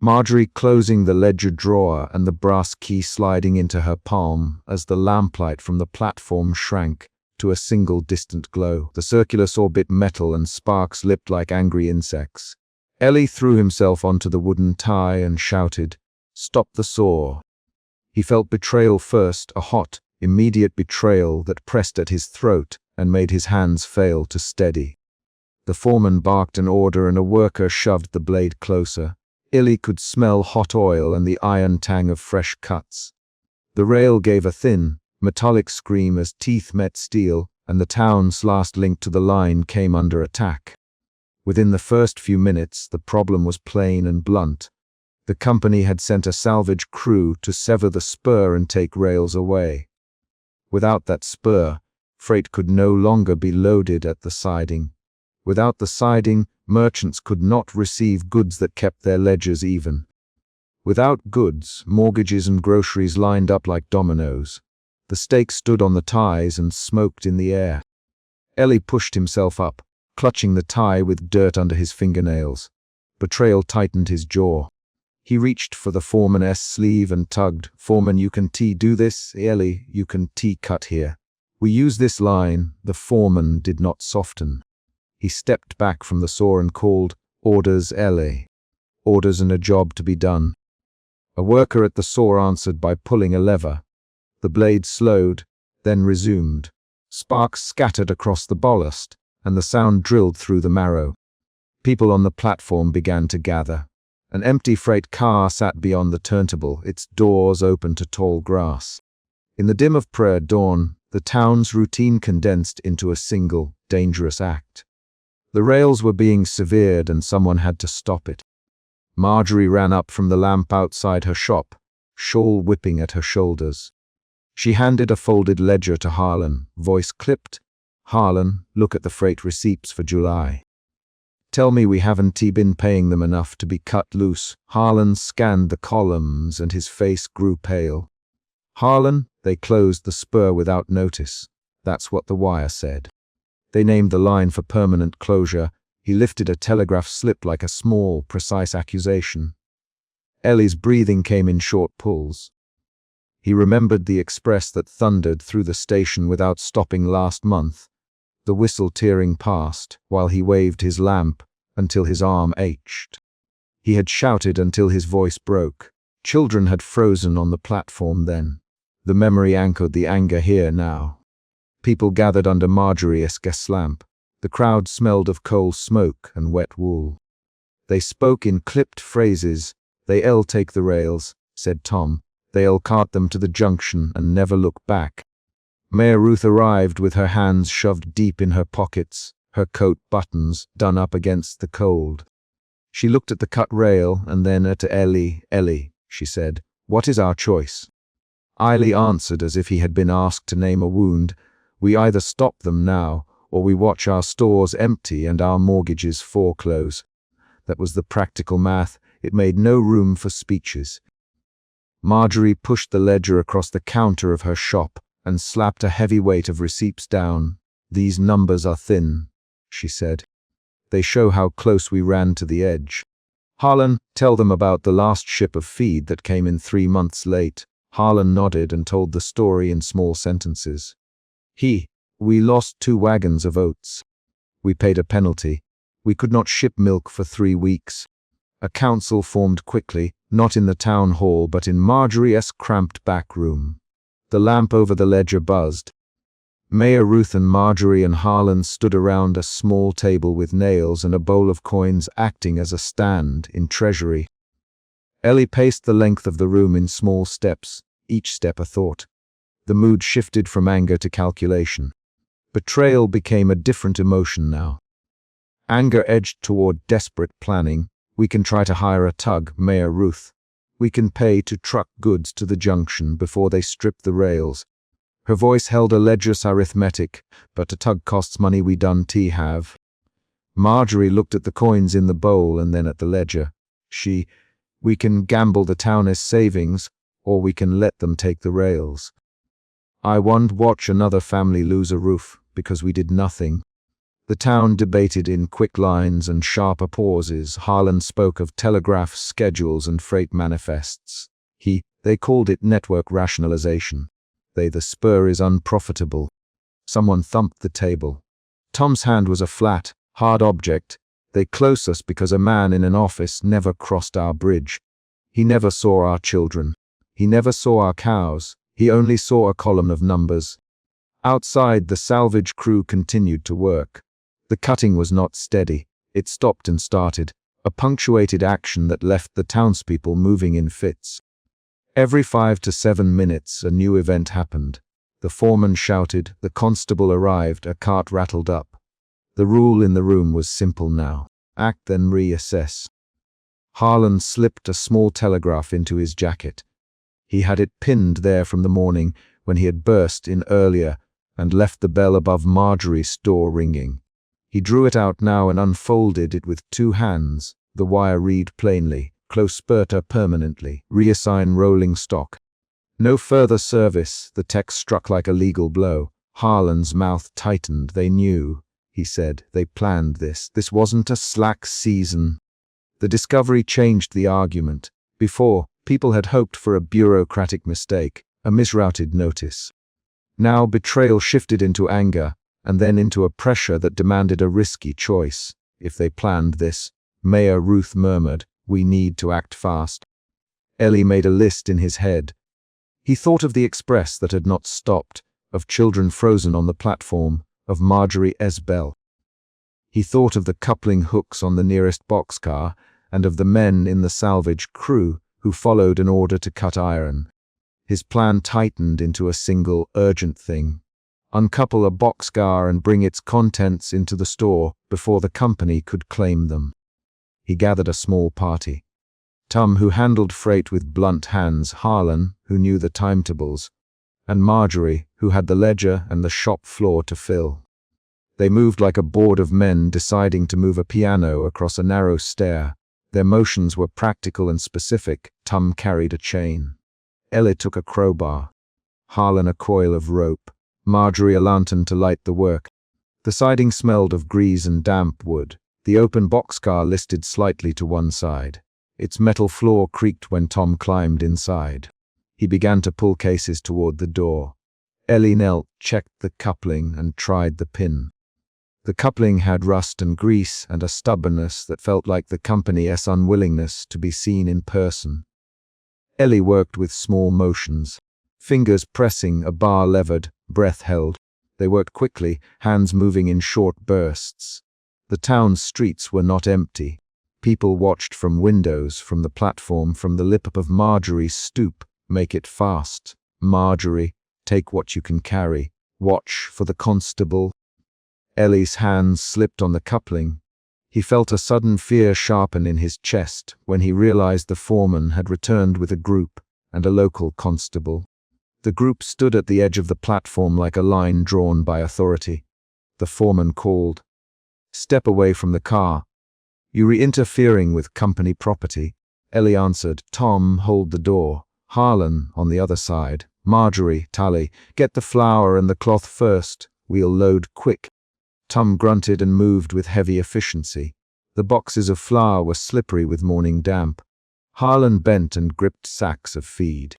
Marjorie closing the ledger drawer and the brass key sliding into her palm as the lamplight from the platform shrank to a single distant glow. The circular saw bit metal and sparks lipped like angry insects. Ellie threw himself onto the wooden tie and shouted, "Stop the saw." He felt betrayal first, a hot, immediate betrayal that pressed at his throat and made his hands fail to steady. The foreman barked an order and a worker shoved the blade closer. Ellie could smell hot oil and the iron tang of fresh cuts. The rail gave a thin, metallic scream as teeth met steel, and the town's last link to the line came under attack. Within the first few minutes, the problem was plain and blunt. The company had sent a salvage crew to sever the spur and take rails away. Without that spur, freight could no longer be loaded at the siding. Without the siding, merchants could not receive goods that kept their ledgers even. Without goods, mortgages and groceries lined up like dominoes. The stake stood on the ties and smoked in the air. Ellie pushed himself up, clutching the tie with dirt under his fingernails. Betrayal tightened his jaw. He reached for the foreman's sleeve and tugged. "Foreman, you can do this. Ellie, you can cut here. We use this line." The foreman did not soften. He stepped back from the saw and called, "Orders, Ellie." Orders and a job to be done. A worker at the saw answered by pulling a lever. The blade slowed, then resumed. Sparks scattered across the ballast, and the sound drilled through the marrow. People on the platform began to gather. An empty freight car sat beyond the turntable, its doors open to tall grass. In the dim of prayer dawn, the town's routine condensed into a single, dangerous act. The rails were being severed and someone had to stop it. Marjorie ran up from the lamp outside her shop, shawl whipping at her shoulders. She handed a folded ledger to Harlan, voice clipped. "Harlan, look at the freight receipts for July. Tell me we haven't been paying them enough to be cut loose." Harlan scanned the columns and his face grew pale. "Harlan, they closed the spur without notice." That's what the wire said. They named the line for permanent closure. He lifted a telegraph slip like a small, precise accusation. Ellie's breathing came in short pulls. He remembered the express that thundered through the station without stopping last month, the whistle tearing past while he waved his lamp until his arm ached. He had shouted until his voice broke. Children had frozen on the platform then. The memory anchored the anger here now. People gathered under Marjorie's gas lamp. The crowd smelled of coal smoke and wet wool. They spoke in clipped phrases. "They'll take the rails," said Tom. "They'll cart them to the junction and never look back." Mayor Ruth arrived with her hands shoved deep in her pockets, her coat buttons done up against the cold. She looked at the cut rail and then at Ellie. "Ellie," she said, "what is our choice?" Ellie answered as if he had been asked to name a wound. "We either stop them now, or we watch our stores empty and our mortgages foreclose." That was the practical math. It made no room for speeches. Marjorie pushed the ledger across the counter of her shop and slapped a heavy weight of receipts down. "These numbers are thin," she said. "They show how close we ran to the edge." "Harlan, tell them about the last ship of feed that came in 3 months late." Harlan nodded and told the story in small sentences. "We lost 2 wagons of oats. We paid a penalty. We could not ship milk for 3 weeks. A council formed quickly. Not in the town hall, but in Marjorie's cramped back room. The lamp over the ledger buzzed. Mayor Ruth and Marjorie and Harlan stood around a small table with nails and a bowl of coins acting as a stand in treasury. Ellie paced the length of the room in small steps, each step a thought. The mood shifted from anger to calculation. Betrayal became a different emotion now. Anger edged toward desperate planning. We can try to hire a tug, Mayor Ruth. We can pay to truck goods to the junction before they strip the rails. Her voice held a ledger's arithmetic, but a tug costs money we done have. Marjorie looked at the coins in the bowl and then at the ledger. We can gamble the town as savings, or we can let them take the rails. I won't watch another family lose a roof because we did nothing. The town debated in quick lines and sharper pauses. Harlan spoke of telegraph schedules and freight manifests. They called it network rationalization. The spur is unprofitable. Someone thumped the table. Tom's hand was a flat, hard object. They close us because a man in an office never crossed our bridge. He never saw our children. He never saw our cows. He only saw a column of numbers. Outside, the salvage crew continued to work. The cutting was not steady. It stopped and started, a punctuated action that left the townspeople moving in fits. Every 5 to 7 minutes, a new event happened. The foreman shouted, the constable arrived, a cart rattled up. The rule in the room was simple now. Act, then reassess. Harlan slipped a small telegraph into his jacket. He had it pinned there from the morning when he had burst in earlier and left the bell above Marjorie's door ringing. He drew it out now and unfolded it with 2 hands. The wire read plainly, close spurter permanently, reassign rolling stock. No further service. The text struck like a legal blow. Harlan's mouth tightened. They knew, he said. They planned this. This wasn't a slack season. The discovery changed the argument. Before, people had hoped for a bureaucratic mistake, a misrouted notice. Now betrayal shifted into anger, and then into a pressure that demanded a risky choice. If they planned this, Mayor Ruth murmured, we need to act fast. Ellie made a list in his head. He thought of the express that had not stopped, of children frozen on the platform, of Marjorie's bell. He thought of the coupling hooks on the nearest boxcar, and of the men in the salvage crew who followed an order to cut iron. His plan tightened into a single, urgent thing. Uncouple a boxcar and bring its contents into the store before the company could claim them. He gathered a small party. Tom, who handled freight with blunt hands, Harlan, who knew the timetables, and Marjorie, who had the ledger and the shop floor to fill. They moved like a board of men deciding to move a piano across a narrow stair. Their motions were practical and specific. Tom carried a chain. Ellie took a crowbar. Harlan a coil of rope. Marjorie a lantern to light the work. The siding smelled of grease and damp wood. The open boxcar listed slightly to one side. Its metal floor creaked when Tom climbed inside. He began to pull cases toward the door. Ellie knelt, checked the coupling, and tried the pin. The coupling had rust and grease and a stubbornness that felt like the company's unwillingness to be seen in person. Ellie worked with small motions. Fingers pressing, a bar levered, breath held. They worked quickly, hands moving in short bursts. The town's streets were not empty. People watched from windows, from the platform, from the lip of Marjorie's stoop. Make it fast. Marjorie, take what you can carry. Watch for the constable. Ellie's hands slipped on the coupling. He felt a sudden fear sharpen in his chest when he realized the foreman had returned with a group and a local constable. The group stood at the edge of the platform like a line drawn by authority. The foreman called, "Step away from the car. You're interfering with company property." Ellie answered, "Tom, hold the door." Harlan, on the other side, "Marjorie, Tally, get the flour and the cloth first. We'll load quick." Tom grunted and moved with heavy efficiency. The boxes of flour were slippery with morning damp. Harlan bent and gripped sacks of feed.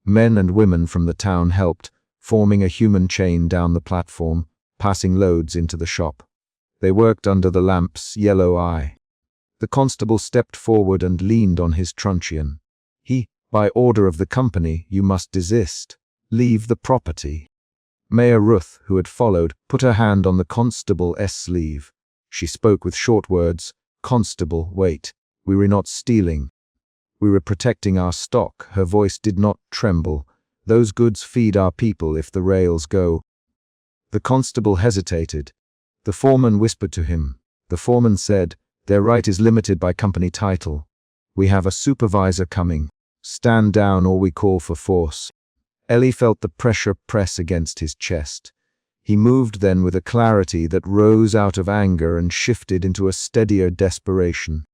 Men and women from the town helped, forming a human chain down the platform, passing loads into the shop. They worked under the lamp's yellow eye. The constable stepped forward and leaned on his truncheon. By order of the company, you must desist. Leave the property. Mayor Ruth, who had followed, put her hand on the constable's sleeve. She spoke with short words. Constable, wait. We were not stealing. We were protecting our stock. Her voice did not tremble. Those goods feed our people if the rails go. The constable hesitated. The foreman whispered to him. The foreman said, their right is limited by company title. We have a supervisor coming. Stand down or we call for force. Ellie felt the pressure press against his chest. He moved then with a clarity that rose out of anger and shifted into a steadier desperation.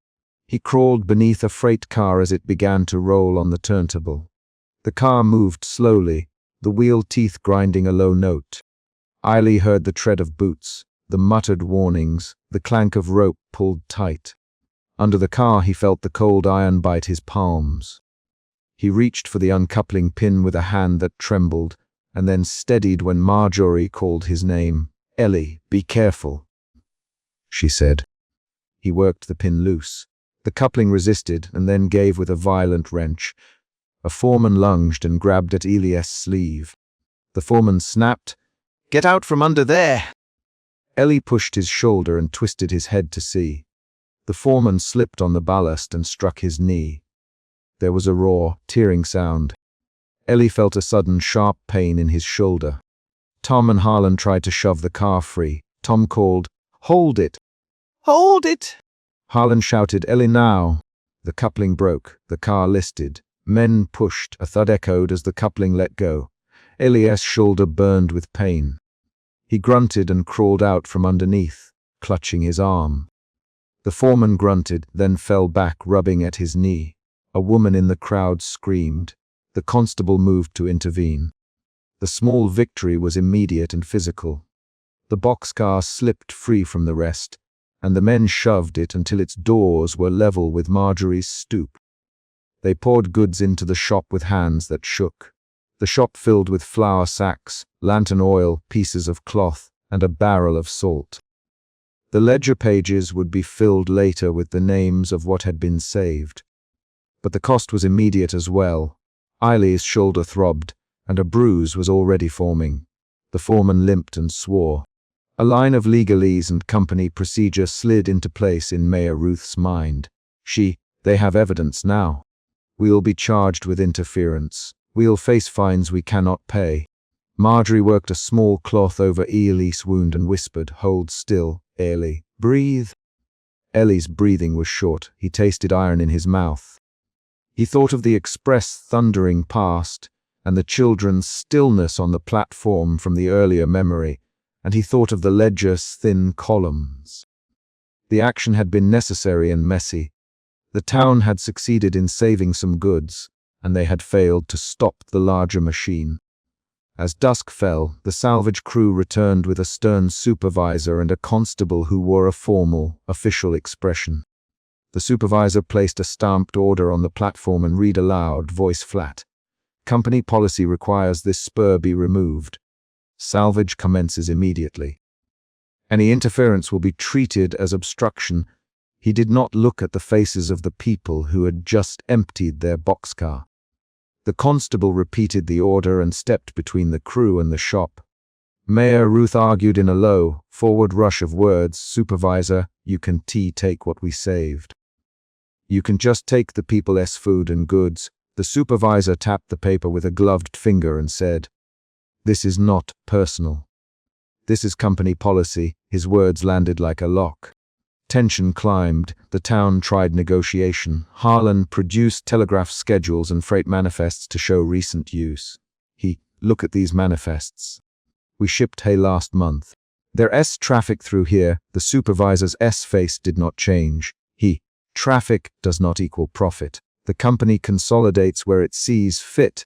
He crawled beneath a freight car as it began to roll on the turntable. The car moved slowly, the wheel teeth grinding a low note. Eiley heard the tread of boots, the muttered warnings, the clank of rope pulled tight. Under the car he felt the cold iron bite his palms. He reached for the uncoupling pin with a hand that trembled, and then steadied when Marjorie called his name. Ellie, be careful, she said. He worked the pin loose. The coupling resisted and then gave with a violent wrench. A foreman lunged and grabbed at Elias' sleeve. The foreman snapped, "Get out from under there!" Ellie pushed his shoulder and twisted his head to see. The foreman slipped on the ballast and struck his knee. There was a raw, tearing sound. Ellie felt a sudden, sharp pain in his shoulder. Tom and Harlan tried to shove the car free. Tom called, "Hold it! Hold it!" Harlan shouted, "Ellie, now!" The coupling broke. The car listed. Men pushed. A thud echoed as the coupling let go. Elias' shoulder burned with pain. He grunted and crawled out from underneath, clutching his arm. The foreman grunted, then fell back, rubbing at his knee. A woman in the crowd screamed. The constable moved to intervene. The small victory was immediate and physical. The boxcar slipped free from the rest, and the men shoved it until its doors were level with Marjorie's stoop. They poured goods into the shop with hands that shook. The shop filled with flour sacks, lantern oil, pieces of cloth, and a barrel of salt. The ledger pages would be filled later with the names of what had been saved. But the cost was immediate as well. Eiley's shoulder throbbed, and a bruise was already forming. The foreman limped and swore. A line of legalese and company procedure slid into place in Mayor Ruth's mind. They have evidence now. We'll be charged with interference. We'll face fines we cannot pay. Marjorie worked a small cloth over Ellie's wound and whispered, "Hold still, Ellie. Breathe." Ellie's breathing was short. He tasted iron in his mouth. He thought of the express thundering past and the children's stillness on the platform from the earlier memory, and he thought of the ledger's thin columns. The action had been necessary and messy. The town had succeeded in saving some goods, and they had failed to stop the larger machine. As dusk fell, the salvage crew returned with a stern supervisor and a constable who wore a formal, official expression. The supervisor placed a stamped order on the platform and read aloud, voice flat. "Company policy requires this spur be removed. Salvage commences immediately. Any interference will be treated as obstruction." He did not look at the faces of the people who had just emptied their boxcar. The constable repeated the order and stepped between the crew and the shop. Mayor Ruth argued in a low, forward rush of words, "Supervisor, you can take what we saved. You can just take the people's food and goods." The supervisor tapped the paper with a gloved finger and said, "This is not personal. This is company policy." His words landed like a lock. Tension climbed. The town tried negotiation. Harlan produced telegraph schedules and freight manifests to show recent use. Look at these manifests. We shipped hay last month. There's traffic through here." The supervisor's face did not change. Traffic does not equal profit. The company consolidates where it sees fit.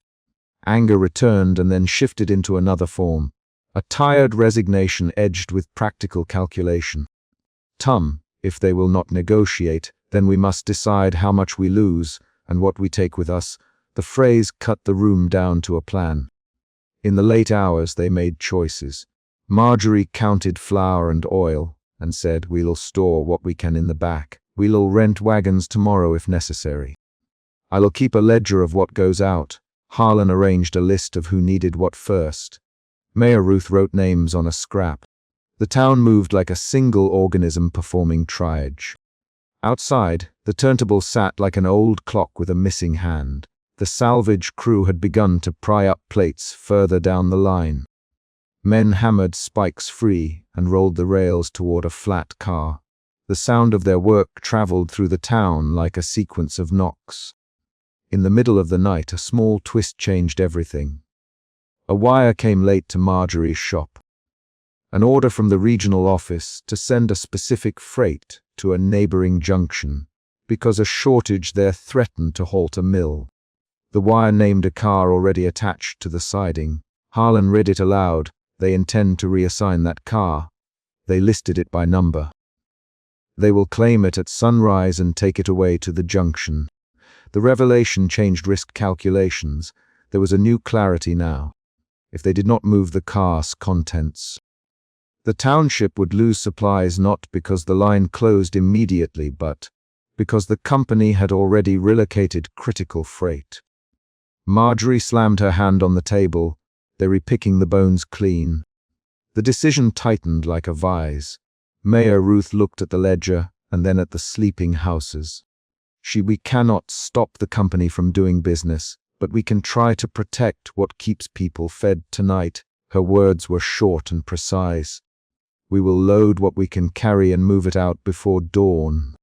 Anger returned and then shifted into another form. A tired resignation edged with practical calculation. If they will not negotiate, then we must decide how much we lose and what we take with us." The phrase cut the room down to a plan. In the late hours they made choices. Marjorie counted flour and oil and said, "We'll store what we can in the back. We'll rent wagons tomorrow if necessary. I'll keep a ledger of what goes out. Harlan arranged a list of who needed what first. Mayor Ruth wrote names on a scrap. The town moved like a single organism performing triage. Outside, the turntable sat like an old clock with a missing hand. The salvage crew had begun to pry up plates further down the line. Men hammered spikes free and rolled the rails toward a flat car. The sound of their work traveled through the town like a sequence of knocks. In the middle of the night, a small twist changed everything. A wire came late to Marjorie's shop. An order from the regional office to send a specific freight to a neighboring junction, because a shortage there threatened to halt a mill. The wire named a car already attached to the siding. Harlan read it aloud. They intend to reassign that car. They listed it by number. They will claim it at sunrise and take it away to the junction. The revelation changed risk calculations. There was a new clarity now. If they did not move the car's contents, the township would lose supplies not because the line closed immediately, but because the company had already relocated critical freight. Marjorie slammed her hand on the table. They were picking the bones clean. The decision tightened like a vise. Mayor Ruth looked at the ledger and then at the sleeping houses. We cannot stop the company from doing business, but we can try to protect what keeps people fed tonight. Her words were short and precise. We will load what we can carry and move it out before dawn.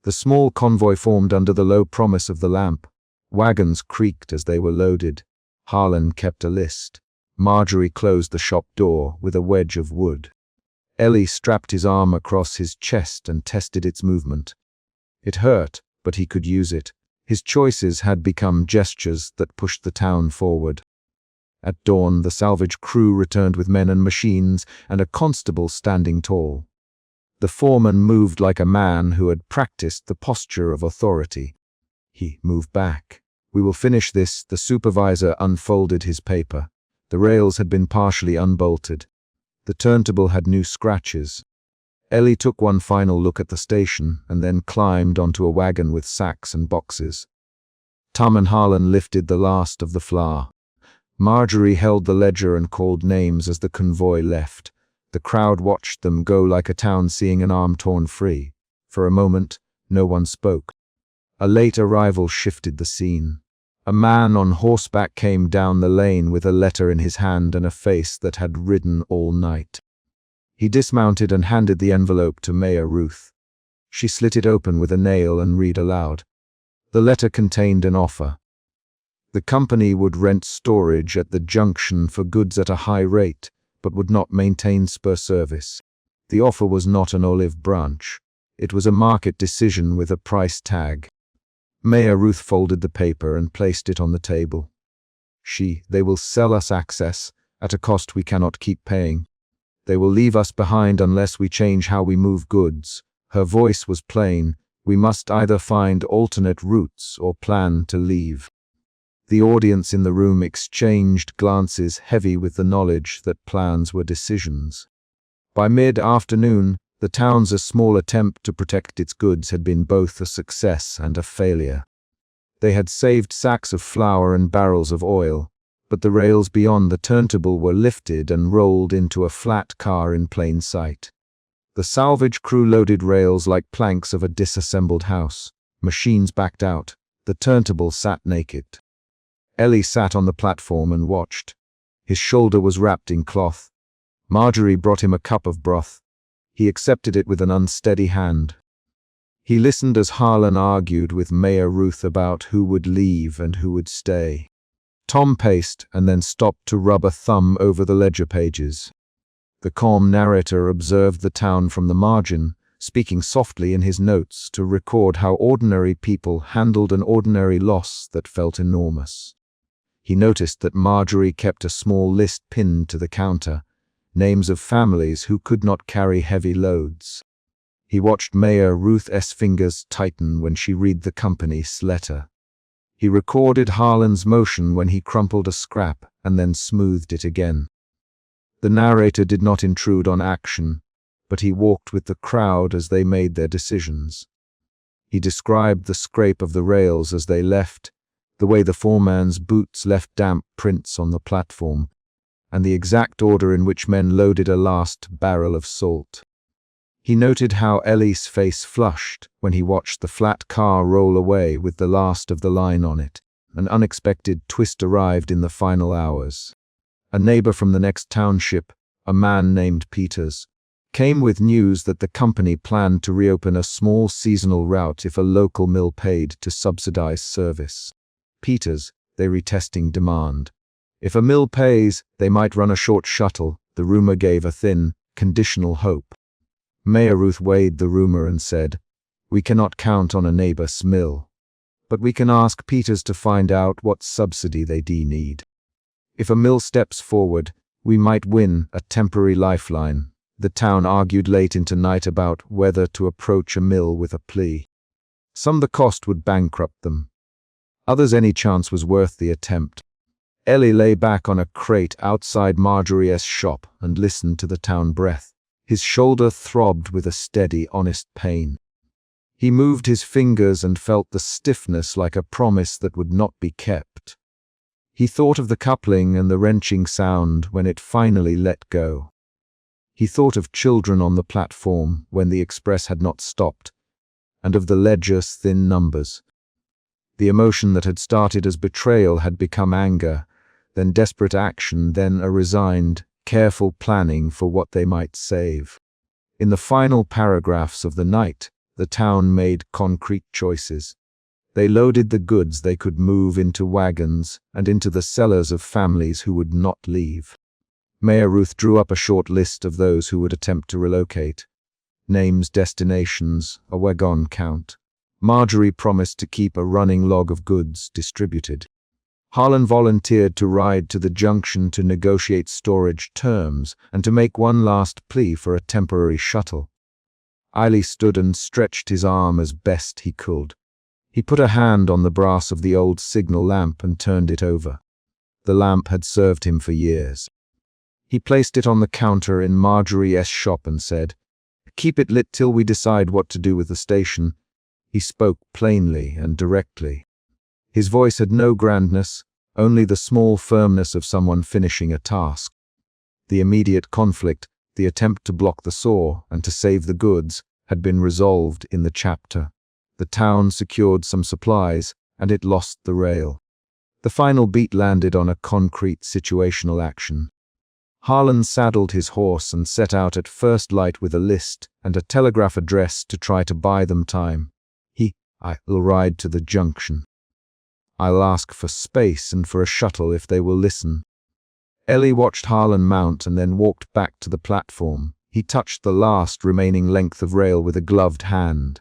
The small convoy formed under the low promise of the lamp. Wagons creaked as they were loaded. Harlan kept a list. Marjorie closed the shop door with a wedge of wood. Ellie strapped his arm across his chest and tested its movement. It hurt, but he could use it. His choices had become gestures that pushed the town forward. At dawn, the salvage crew returned with men and machines and a constable standing tall. The foreman moved like a man who had practiced the posture of authority. He moved back. We will finish this. The supervisor unfolded his paper. The rails had been partially unbolted. The turntable had new scratches. Ellie took one final look at the station and then climbed onto a wagon with sacks and boxes. Tom and Harlan lifted the last of the flour. Marjorie held the ledger and called names as the convoy left. The crowd watched them go like a town seeing an arm torn free. For a moment, no one spoke. A late arrival shifted the scene. A man on horseback came down the lane with a letter in his hand and a face that had ridden all night. He dismounted and handed the envelope to Mayor Ruth. She slit it open with a nail and read aloud. The letter contained an offer. The company would rent storage at the junction for goods at a high rate, but would not maintain spur service. The offer was not an olive branch. It was a market decision with a price tag. Mayor Ruth folded the paper and placed it on the table. They will sell us access at a cost we cannot keep paying. They will leave us behind unless we change how we move goods. Her voice was plain. We must either find alternate routes or plan to leave. The audience in the room exchanged glances heavy with the knowledge that plans were decisions. By mid-afternoon, the town's small attempt to protect its goods had been both a success and a failure. They had saved sacks of flour and barrels of oil, but the rails beyond the turntable were lifted and rolled into a flat car in plain sight. The salvage crew loaded rails like planks of a disassembled house. Machines backed out. The turntable sat naked. Ellie sat on the platform and watched. His shoulder was wrapped in cloth. Marjorie brought him a cup of broth. He accepted it with an unsteady hand. He listened as Harlan argued with Mayor Ruth about who would leave and who would stay. Tom paced and then stopped to rub a thumb over the ledger pages. The calm narrator observed the town from the margin, speaking softly in his notes to record how ordinary people handled an ordinary loss that felt enormous. He noticed that Marjorie kept a small list pinned to the counter, names of families who could not carry heavy loads. He watched Mayor Ruth's fingers tighten when she read the company's letter. He recorded Harlan's motion when he crumpled a scrap and then smoothed it again. The narrator did not intrude on action, but he walked with the crowd as they made their decisions. He described the scrape of the rails as they left, the way the foreman's boots left damp prints on the platform, and the exact order in which men loaded a last barrel of salt. He noted how Ellie's face flushed when he watched the flat car roll away with the last of the line on it. An unexpected twist arrived in the final hours. A neighbor from the next township, a man named Peters, came with news that the company planned to reopen a small seasonal route if a local mill paid to subsidize service. Peters, they retesting demand. If a mill pays, they might run a short shuttle, the rumor gave a thin, conditional hope. Mayor Ruth weighed the rumor and said, "We cannot count on a neighbor's mill, but we can ask Peters to find out what subsidy they need. If a mill steps forward, we might win a temporary lifeline." The town argued late into night about whether to approach a mill with a plea. Some the cost would bankrupt them. Others any chance was worth the attempt. Ellie lay back on a crate outside Marjorie's shop and listened to the town breath. His shoulder throbbed with a steady, honest pain. He moved his fingers and felt the stiffness like a promise that would not be kept. He thought of the coupling and the wrenching sound when it finally let go. He thought of children on the platform when the express had not stopped, and of the ledger's thin numbers. The emotion that had started as betrayal had become anger, then desperate action, then a resigned, careful planning for what they might save. In the final paragraphs of the night, the town made concrete choices. They loaded the goods they could move into wagons and into the cellars of families who would not leave. Mayor Ruth drew up a short list of those who would attempt to relocate. Names, destinations, a wagon count. Marjorie promised to keep a running log of goods distributed. Harlan volunteered to ride to the junction to negotiate storage terms and to make one last plea for a temporary shuttle. Eiley stood and stretched his arm as best he could. He put a hand on the brass of the old signal lamp and turned it over. The lamp had served him for years. He placed it on the counter in Marjorie's shop and said, "Keep it lit till we decide what to do with the station." He spoke plainly and directly. His voice had no grandness, only the small firmness of someone finishing a task. The immediate conflict, the attempt to block the saw and to save the goods, had been resolved in the chapter. The town secured some supplies, and it lost the rail. The final beat landed on a concrete situational action. Harlan saddled his horse and set out at first light with a list and a telegraph address to try to buy them time. "I'll ride to the junction. I'll ask for space and for a shuttle if they will listen." Ellie watched Harlan mount and then walked back to the platform. He touched the last remaining length of rail with a gloved hand.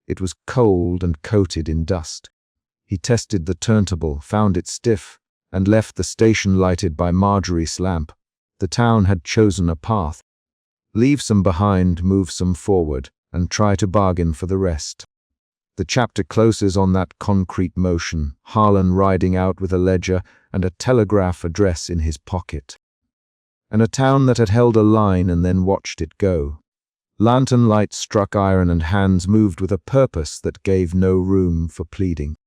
It was cold and coated in dust. He tested the turntable, found it stiff, and left the station lighted by Marjorie's lamp. The town had chosen a path. Leave some behind, move some forward, and try to bargain for the rest. The chapter closes on that concrete motion, Harlan riding out with a ledger and a telegraph address in his pocket. And a town that had held a line and then watched it go. Lantern lights struck iron and hands moved with a purpose that gave no room for pleading.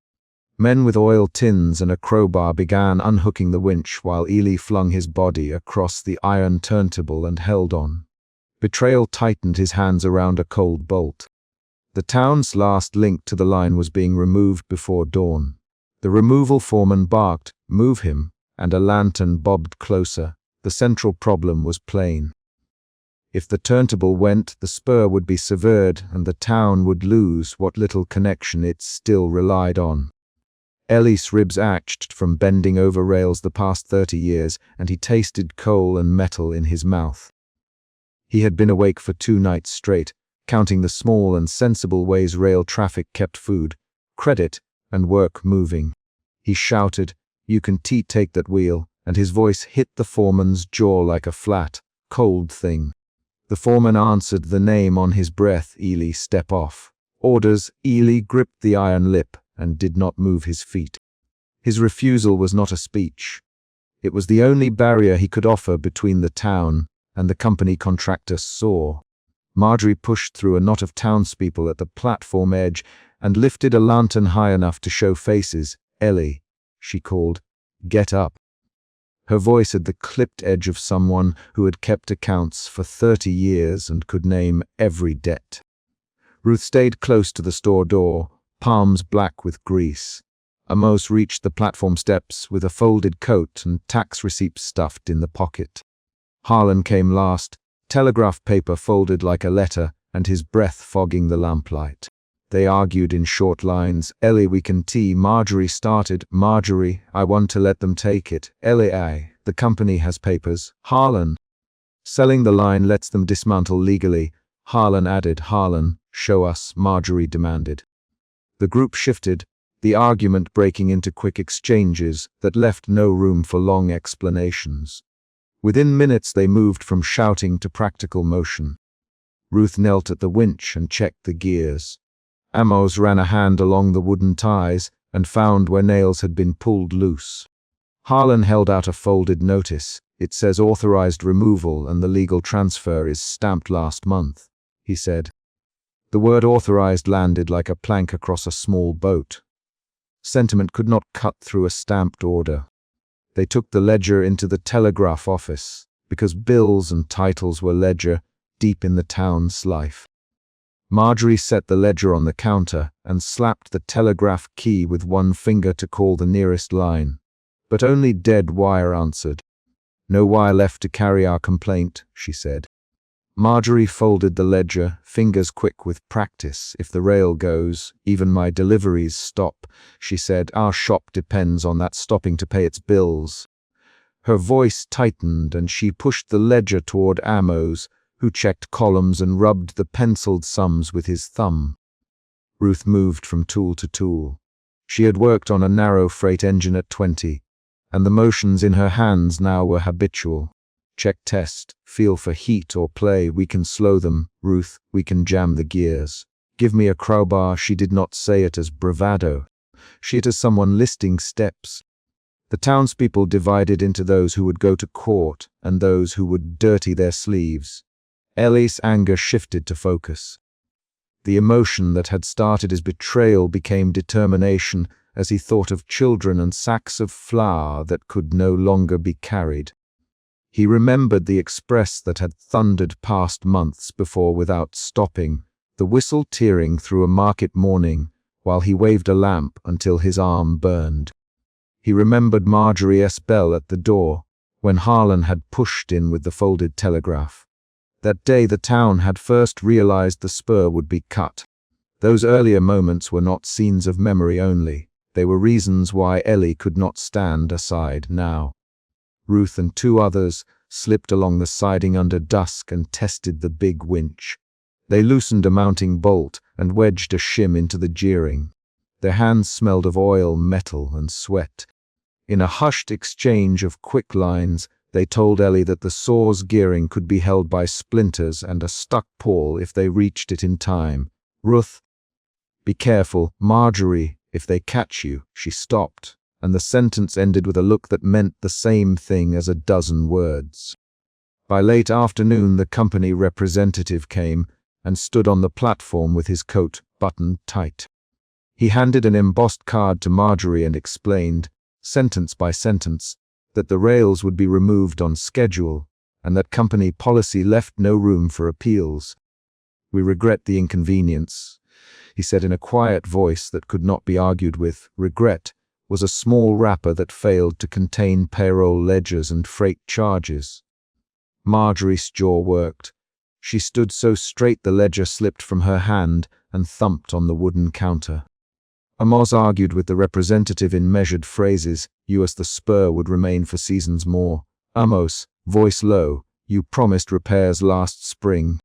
Men with oil tins and a crowbar began unhooking the winch while Ely flung his body across the iron turntable and held on. Betrayal tightened his hands around a cold bolt. The town's last link to the line was being removed before dawn. The removal foreman barked, "Move him," and a lantern bobbed closer. The central problem was plain. If the turntable went, the spur would be severed and the town would lose what little connection it still relied on. Ellie's ribs ached from bending over rails the past 30 years, and he tasted coal and metal in his mouth. He had been awake for 2 nights straight, counting the small and sensible ways rail traffic kept food, credit, and work moving. He shouted, "You can take that wheel," and his voice hit the foreman's jaw like a flat, cold thing. The foreman answered the name on his breath. "Ely, step off." Orders. Ely gripped the iron lip and did not move his feet. His refusal was not a speech. It was the only barrier he could offer between the town and the company contractor's saw. Marjorie pushed through a knot of townspeople at the platform edge and lifted a lantern high enough to show faces. "Ellie," she called, "get up." Her voice had the clipped edge of someone who had kept accounts for 30 years and could name every debt. Ruth stayed close to the store door, palms black with grease. Amos reached the platform steps with a folded coat and tax receipts stuffed in the pocket. Harlan came last, telegraph paper folded like a letter and his breath fogging the lamplight. They argued in short lines. "Ellie, we can tea." Marjorie started. "Marjorie, I want to let them take it." "Ellie, the company has papers." "Harlan, selling the line lets them dismantle legally." Harlan added. "Harlan, show us," Marjorie demanded. The group shifted, the argument breaking into quick exchanges that left no room for long explanations. Within minutes they moved from shouting to practical motion. Ruth knelt at the winch and checked the gears. Amos ran a hand along the wooden ties and found where nails had been pulled loose. Harlan held out a folded notice. "It says authorized removal and the legal transfer is stamped last month," he said. The word authorized landed like a plank across a small boat. Sentiment could not cut through a stamped order. They took the ledger into the telegraph office, because bills and titles were ledger deep in the town's life. Marjorie set the ledger on the counter and slapped the telegraph key with one finger to call the nearest line. But only dead wire answered. "No wire left to carry our complaint," she said. Marjorie folded the ledger, fingers quick with practice. "If the rail goes, even my deliveries stop," she said. "Our shop depends on that stopping to pay its bills." Her voice tightened and she pushed the ledger toward Amos, who checked columns and rubbed the penciled sums with his thumb. Ruth moved from tool to tool. She had worked on a narrow freight engine at 20, and the motions in her hands now were habitual. "Check test, feel for heat or play, we can slow them, Ruth, we can jam the gears. Give me a crowbar." She did not say it as bravado. She it as someone listing steps. The townspeople divided into those who would go to court and those who would dirty their sleeves. Ellie's anger shifted to focus. The emotion that had started as betrayal became determination as he thought of children and sacks of flour that could no longer be carried. He remembered the express that had thundered past months before without stopping, the whistle tearing through a market morning while he waved a lamp until his arm burned. He remembered Marjorie S. Bell at the door when Harlan had pushed in with the folded telegraph. That day the town had first realized the spur would be cut. Those earlier moments were not scenes of memory only. They were reasons why Ellie could not stand aside now. Ruth and two others slipped along the siding under dusk and tested the big winch. They loosened a mounting bolt and wedged a shim into the gearing. Their hands smelled of oil, metal, and sweat. In a hushed exchange of quick lines, they told Ellie that the saw's gearing could be held by splinters and a stuck pawl if they reached it in time. "Ruth, be careful. Marjorie, if they catch you." She stopped, and the sentence ended with a look that meant the same thing as a dozen words. By late afternoon, the company representative came and stood on the platform with his coat buttoned tight. He handed an embossed card to Marjorie and explained, sentence by sentence, that the rails would be removed on schedule and that company policy left no room for appeals. "We regret the inconvenience," he said in a quiet voice that could not be argued with. Regret was a small wrapper that failed to contain payroll ledgers and freight charges. Marjorie's jaw worked. She stood so straight the ledger slipped from her hand and thumped on the wooden counter. Amos argued with the representative in measured phrases. "US the spur would remain for seasons more." "Amos," voice low, "you promised repairs last spring."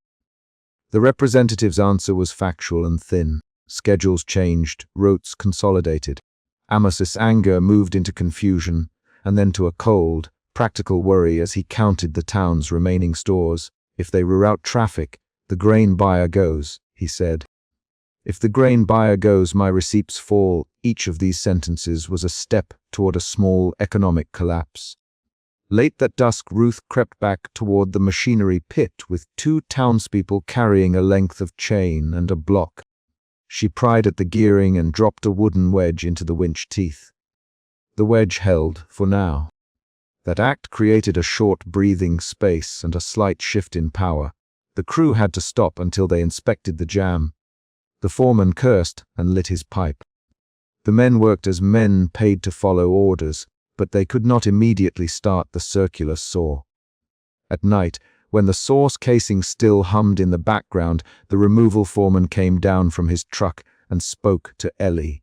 The representative's answer was factual and thin. Schedules changed, routes consolidated. Amos's anger moved into confusion, and then to a cold, practical worry as he counted the town's remaining stores. "If they reroute traffic, the grain buyer goes," he said. "If the grain buyer goes, my receipts fall." Each of these sentences was a step toward a small economic collapse. Late that dusk, Ruth crept back toward the machinery pit with two townspeople carrying a length of chain and a block. She pried at the gearing and dropped a wooden wedge into the winch teeth. The wedge held, for now. That act created a short breathing space and a slight shift in power. The crew had to stop until they inspected the jam. The foreman cursed and lit his pipe. The men worked as men paid to follow orders, but they could not immediately start the circular saw. At night, when the saw's casing still hummed in the background, the removal foreman came down from his truck and spoke to Ellie.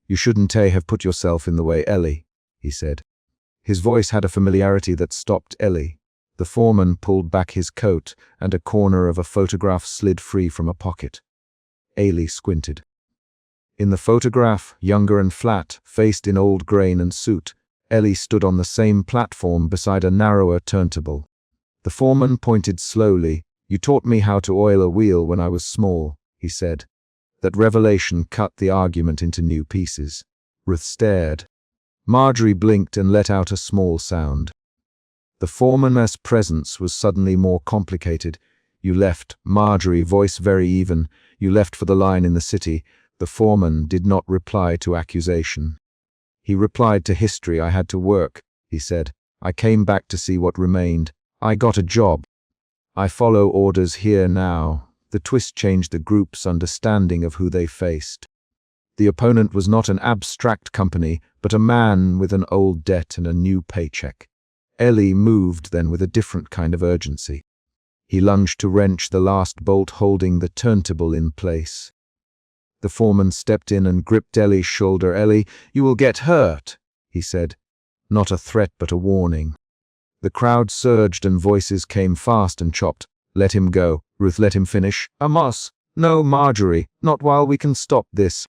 "You shouldn't have put yourself in the way, Ellie," he said. His voice had a familiarity that stopped Ellie. The foreman pulled back his coat, and a corner of a photograph slid free from a pocket. Ellie squinted. In the photograph, younger and flat, faced in old grain and suit, Ellie stood on the same platform beside a narrower turntable. The foreman pointed slowly. "You taught me how to oil a wheel when I was small," he said. That revelation cut the argument into new pieces. Ruth stared. Marjorie blinked and let out a small sound. The foreman's presence was suddenly more complicated. "You left," Marjorie, voice very even. "You left for the line in the city." The foreman did not reply to accusation. He replied to history. "I had to work," he said. "I came back to see what remained. I got a job. I follow orders here now." The twist changed the group's understanding of who they faced. The opponent was not an abstract company, but a man with an old debt and a new paycheck. Ellie moved then with a different kind of urgency. He lunged to wrench the last bolt holding the turntable in place. The foreman stepped in and gripped Ellie's shoulder. "Ellie, you will get hurt," he said. Not a threat, but a warning. The crowd surged and voices came fast and chopped. "Let him go." Ruth, "Let him finish." "Amos." "No, Marjorie, not while we can stop this."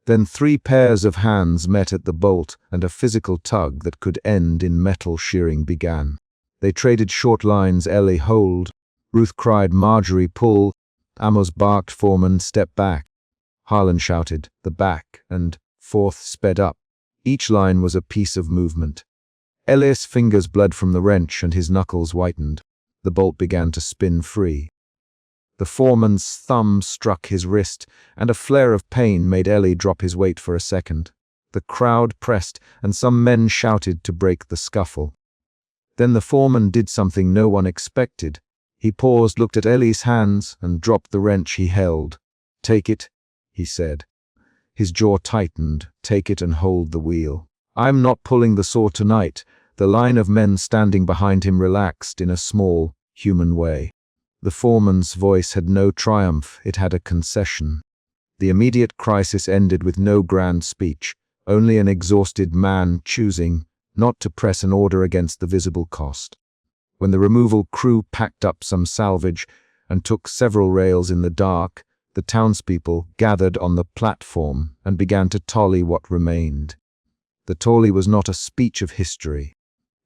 Then 3 pairs of hands met at the bolt, and a physical tug that could end in metal shearing began. They traded short lines. "Ellie, hold." Ruth cried. "Marjorie, pull." Amos barked. "Foreman, step back." Harlan shouted. The back and forth sped up. Each line was a piece of movement. Ellie's fingers bled from the wrench and his knuckles whitened. The bolt began to spin free. The foreman's thumb struck his wrist, and a flare of pain made Ellie drop his weight for a second. The crowd pressed, and some men shouted to break the scuffle. Then the foreman did something no one expected. He paused, looked at Ellie's hands, and dropped the wrench he held. "Take it," he said. His jaw tightened. "Take it and hold the wheel." "I'm not pulling the saw tonight." The line of men standing behind him relaxed in a small, human way. The foreman's voice had no triumph, it had a concession. The immediate crisis ended with no grand speech, only an exhausted man choosing not to press an order against the visible cost. When the removal crew packed up some salvage and took several rails in the dark, the townspeople gathered on the platform and began to tally what remained. The tally was not a speech of history.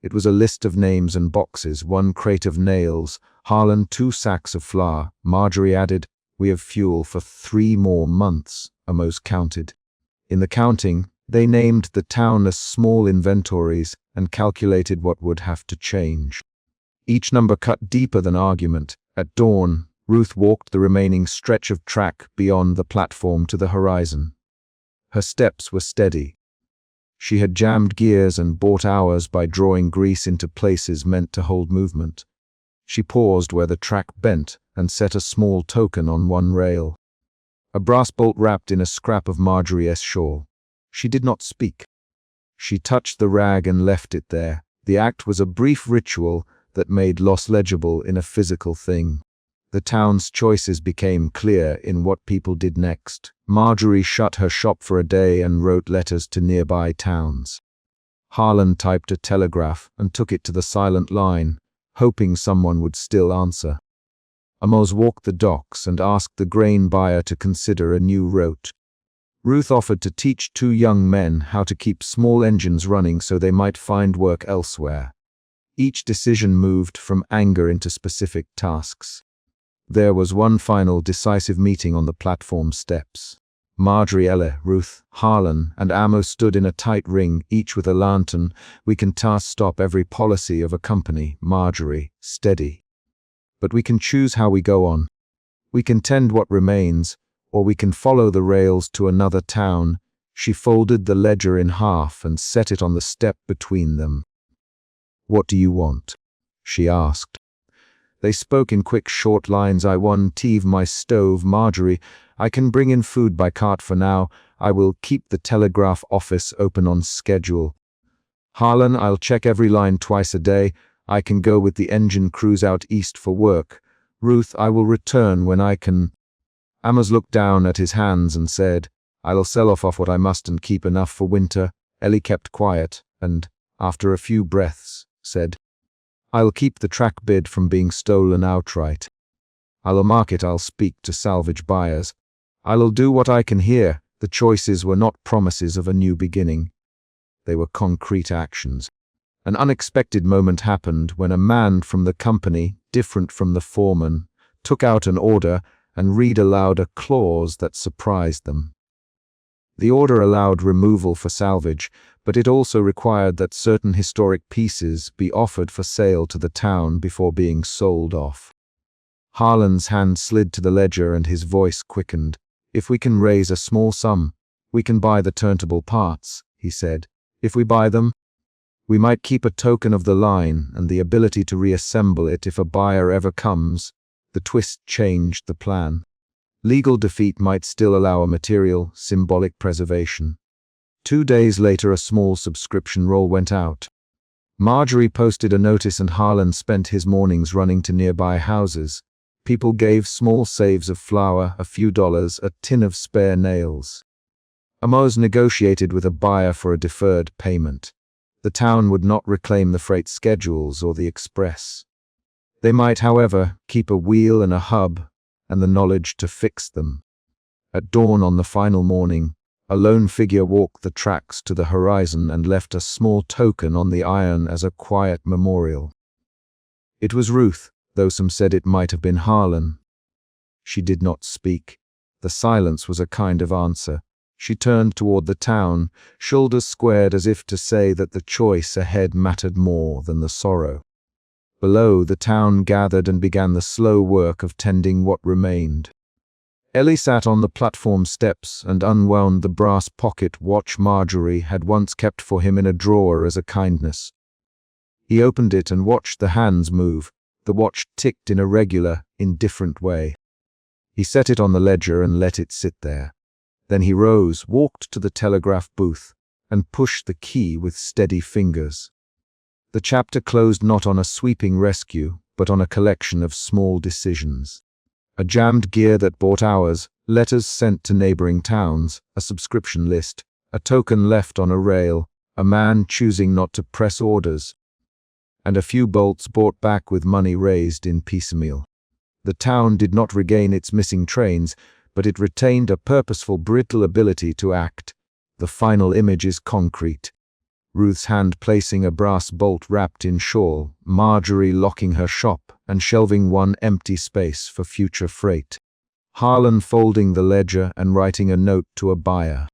It was a list of names and boxes, 1 crate of nails, Harlan 2 sacks of flour. Marjorie added, "We have fuel for 3 more months," Amos counted. In the counting, they named the town as small inventories and calculated what would have to change. Each number cut deeper than argument. At dawn, Ruth walked the remaining stretch of track beyond the platform to the horizon. Her steps were steady. She had jammed gears and bought hours by drawing grease into places meant to hold movement. She paused where the track bent and set a small token on 1 rail. A brass bolt wrapped in a scrap of Marjorie's shawl. She did not speak. She touched the rag and left it there. The act was a brief ritual that made loss legible in a physical thing. The town's choices became clear in what people did next. Marjorie shut her shop for a day and wrote letters to nearby towns. Harlan typed a telegraph and took it to the silent line, hoping someone would still answer. Amos walked the docks and asked the grain buyer to consider a new route. Ruth offered to teach 2 young men how to keep small engines running so they might find work elsewhere. Each decision moved from anger into specific tasks. There was one final decisive meeting on the platform steps. Marjorie, Ellie, Ruth, Harlan, and Amos stood in a tight ring, each with a lantern. "We can stop every policy of a company, Marjorie, steady. But we can choose how we go on. We can tend what remains, or we can follow the rails to another town." She folded the ledger in half and set it on the step between them. "What do you want?" she asked. They spoke in quick, short lines. "I want Teve my stove, Marjorie. I can bring in food by cart for now. I will keep the telegraph office open on schedule. Harlan, I'll check every line twice a day. I can go with the engine crews out east for work. Ruth, I will return when I can." Amos looked down at his hands and said, "I'll sell off what I must and keep enough for winter." Ellie kept quiet and, after a few breaths, said, "I'll keep the track bid from being stolen outright. I'll mark it. I'll speak to salvage buyers. I'll do what I can here." The choices were not promises of a new beginning. They were concrete actions. An unexpected moment happened when a man from the company, different from the foreman, took out an order and read aloud a clause that surprised them. The order allowed removal for salvage, but it also required that certain historic pieces be offered for sale to the town before being sold off. Harlan's hand slid to the ledger and his voice quickened. "If we can raise a small sum, we can buy the turnable parts," he said. "If we buy them, we might keep a token of the line and the ability to reassemble it if a buyer ever comes." The twist changed the plan. Legal defeat might still allow a material, symbolic preservation. 2 days later, a small subscription roll went out. Marjorie posted a notice and Harlan spent his mornings running to nearby houses. People gave small saves of flour, a few dollars, a tin of spare nails. Amos negotiated with a buyer for a deferred payment. The town would not reclaim the freight schedules or the express. They might, however, keep a wheel and a hub and the knowledge to fix them. At dawn on the final morning, a lone figure walked the tracks to the horizon and left a small token on the iron as a quiet memorial. It was Ruth, though some said it might have been Harlan. She did not speak. The silence was a kind of answer. She turned toward the town, shoulders squared as if to say that the choice ahead mattered more than the sorrow. Below, the town gathered and began the slow work of tending what remained. Ellie sat on the platform steps and unwound the brass pocket watch Marjorie had once kept for him in a drawer as a kindness. He opened it and watched the hands move. The watch ticked in a regular, indifferent way. He set it on the ledger and let it sit there. Then he rose, walked to the telegraph booth, and pushed the key with steady fingers. The chapter closed not on a sweeping rescue, but on a collection of small decisions. A jammed gear that bought hours, letters sent to neighboring towns, a subscription list, a token left on a rail, a man choosing not to press orders, and a few bolts bought back with money raised in piecemeal. The town did not regain its missing trains, but it retained a purposeful, brittle ability to act. The final image is concrete. Ruth's hand placing a brass bolt wrapped in shawl, Marjorie locking her shop and shelving one empty space for future freight. Harlan folding the ledger and writing a note to a buyer.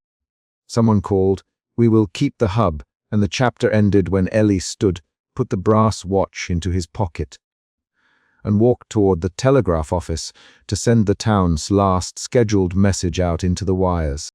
Someone called, "We will keep the hub," and the chapter ended when Ellie stood, put the brass watch into his pocket, and walked toward the telegraph office to send the town's last scheduled message out into the wires.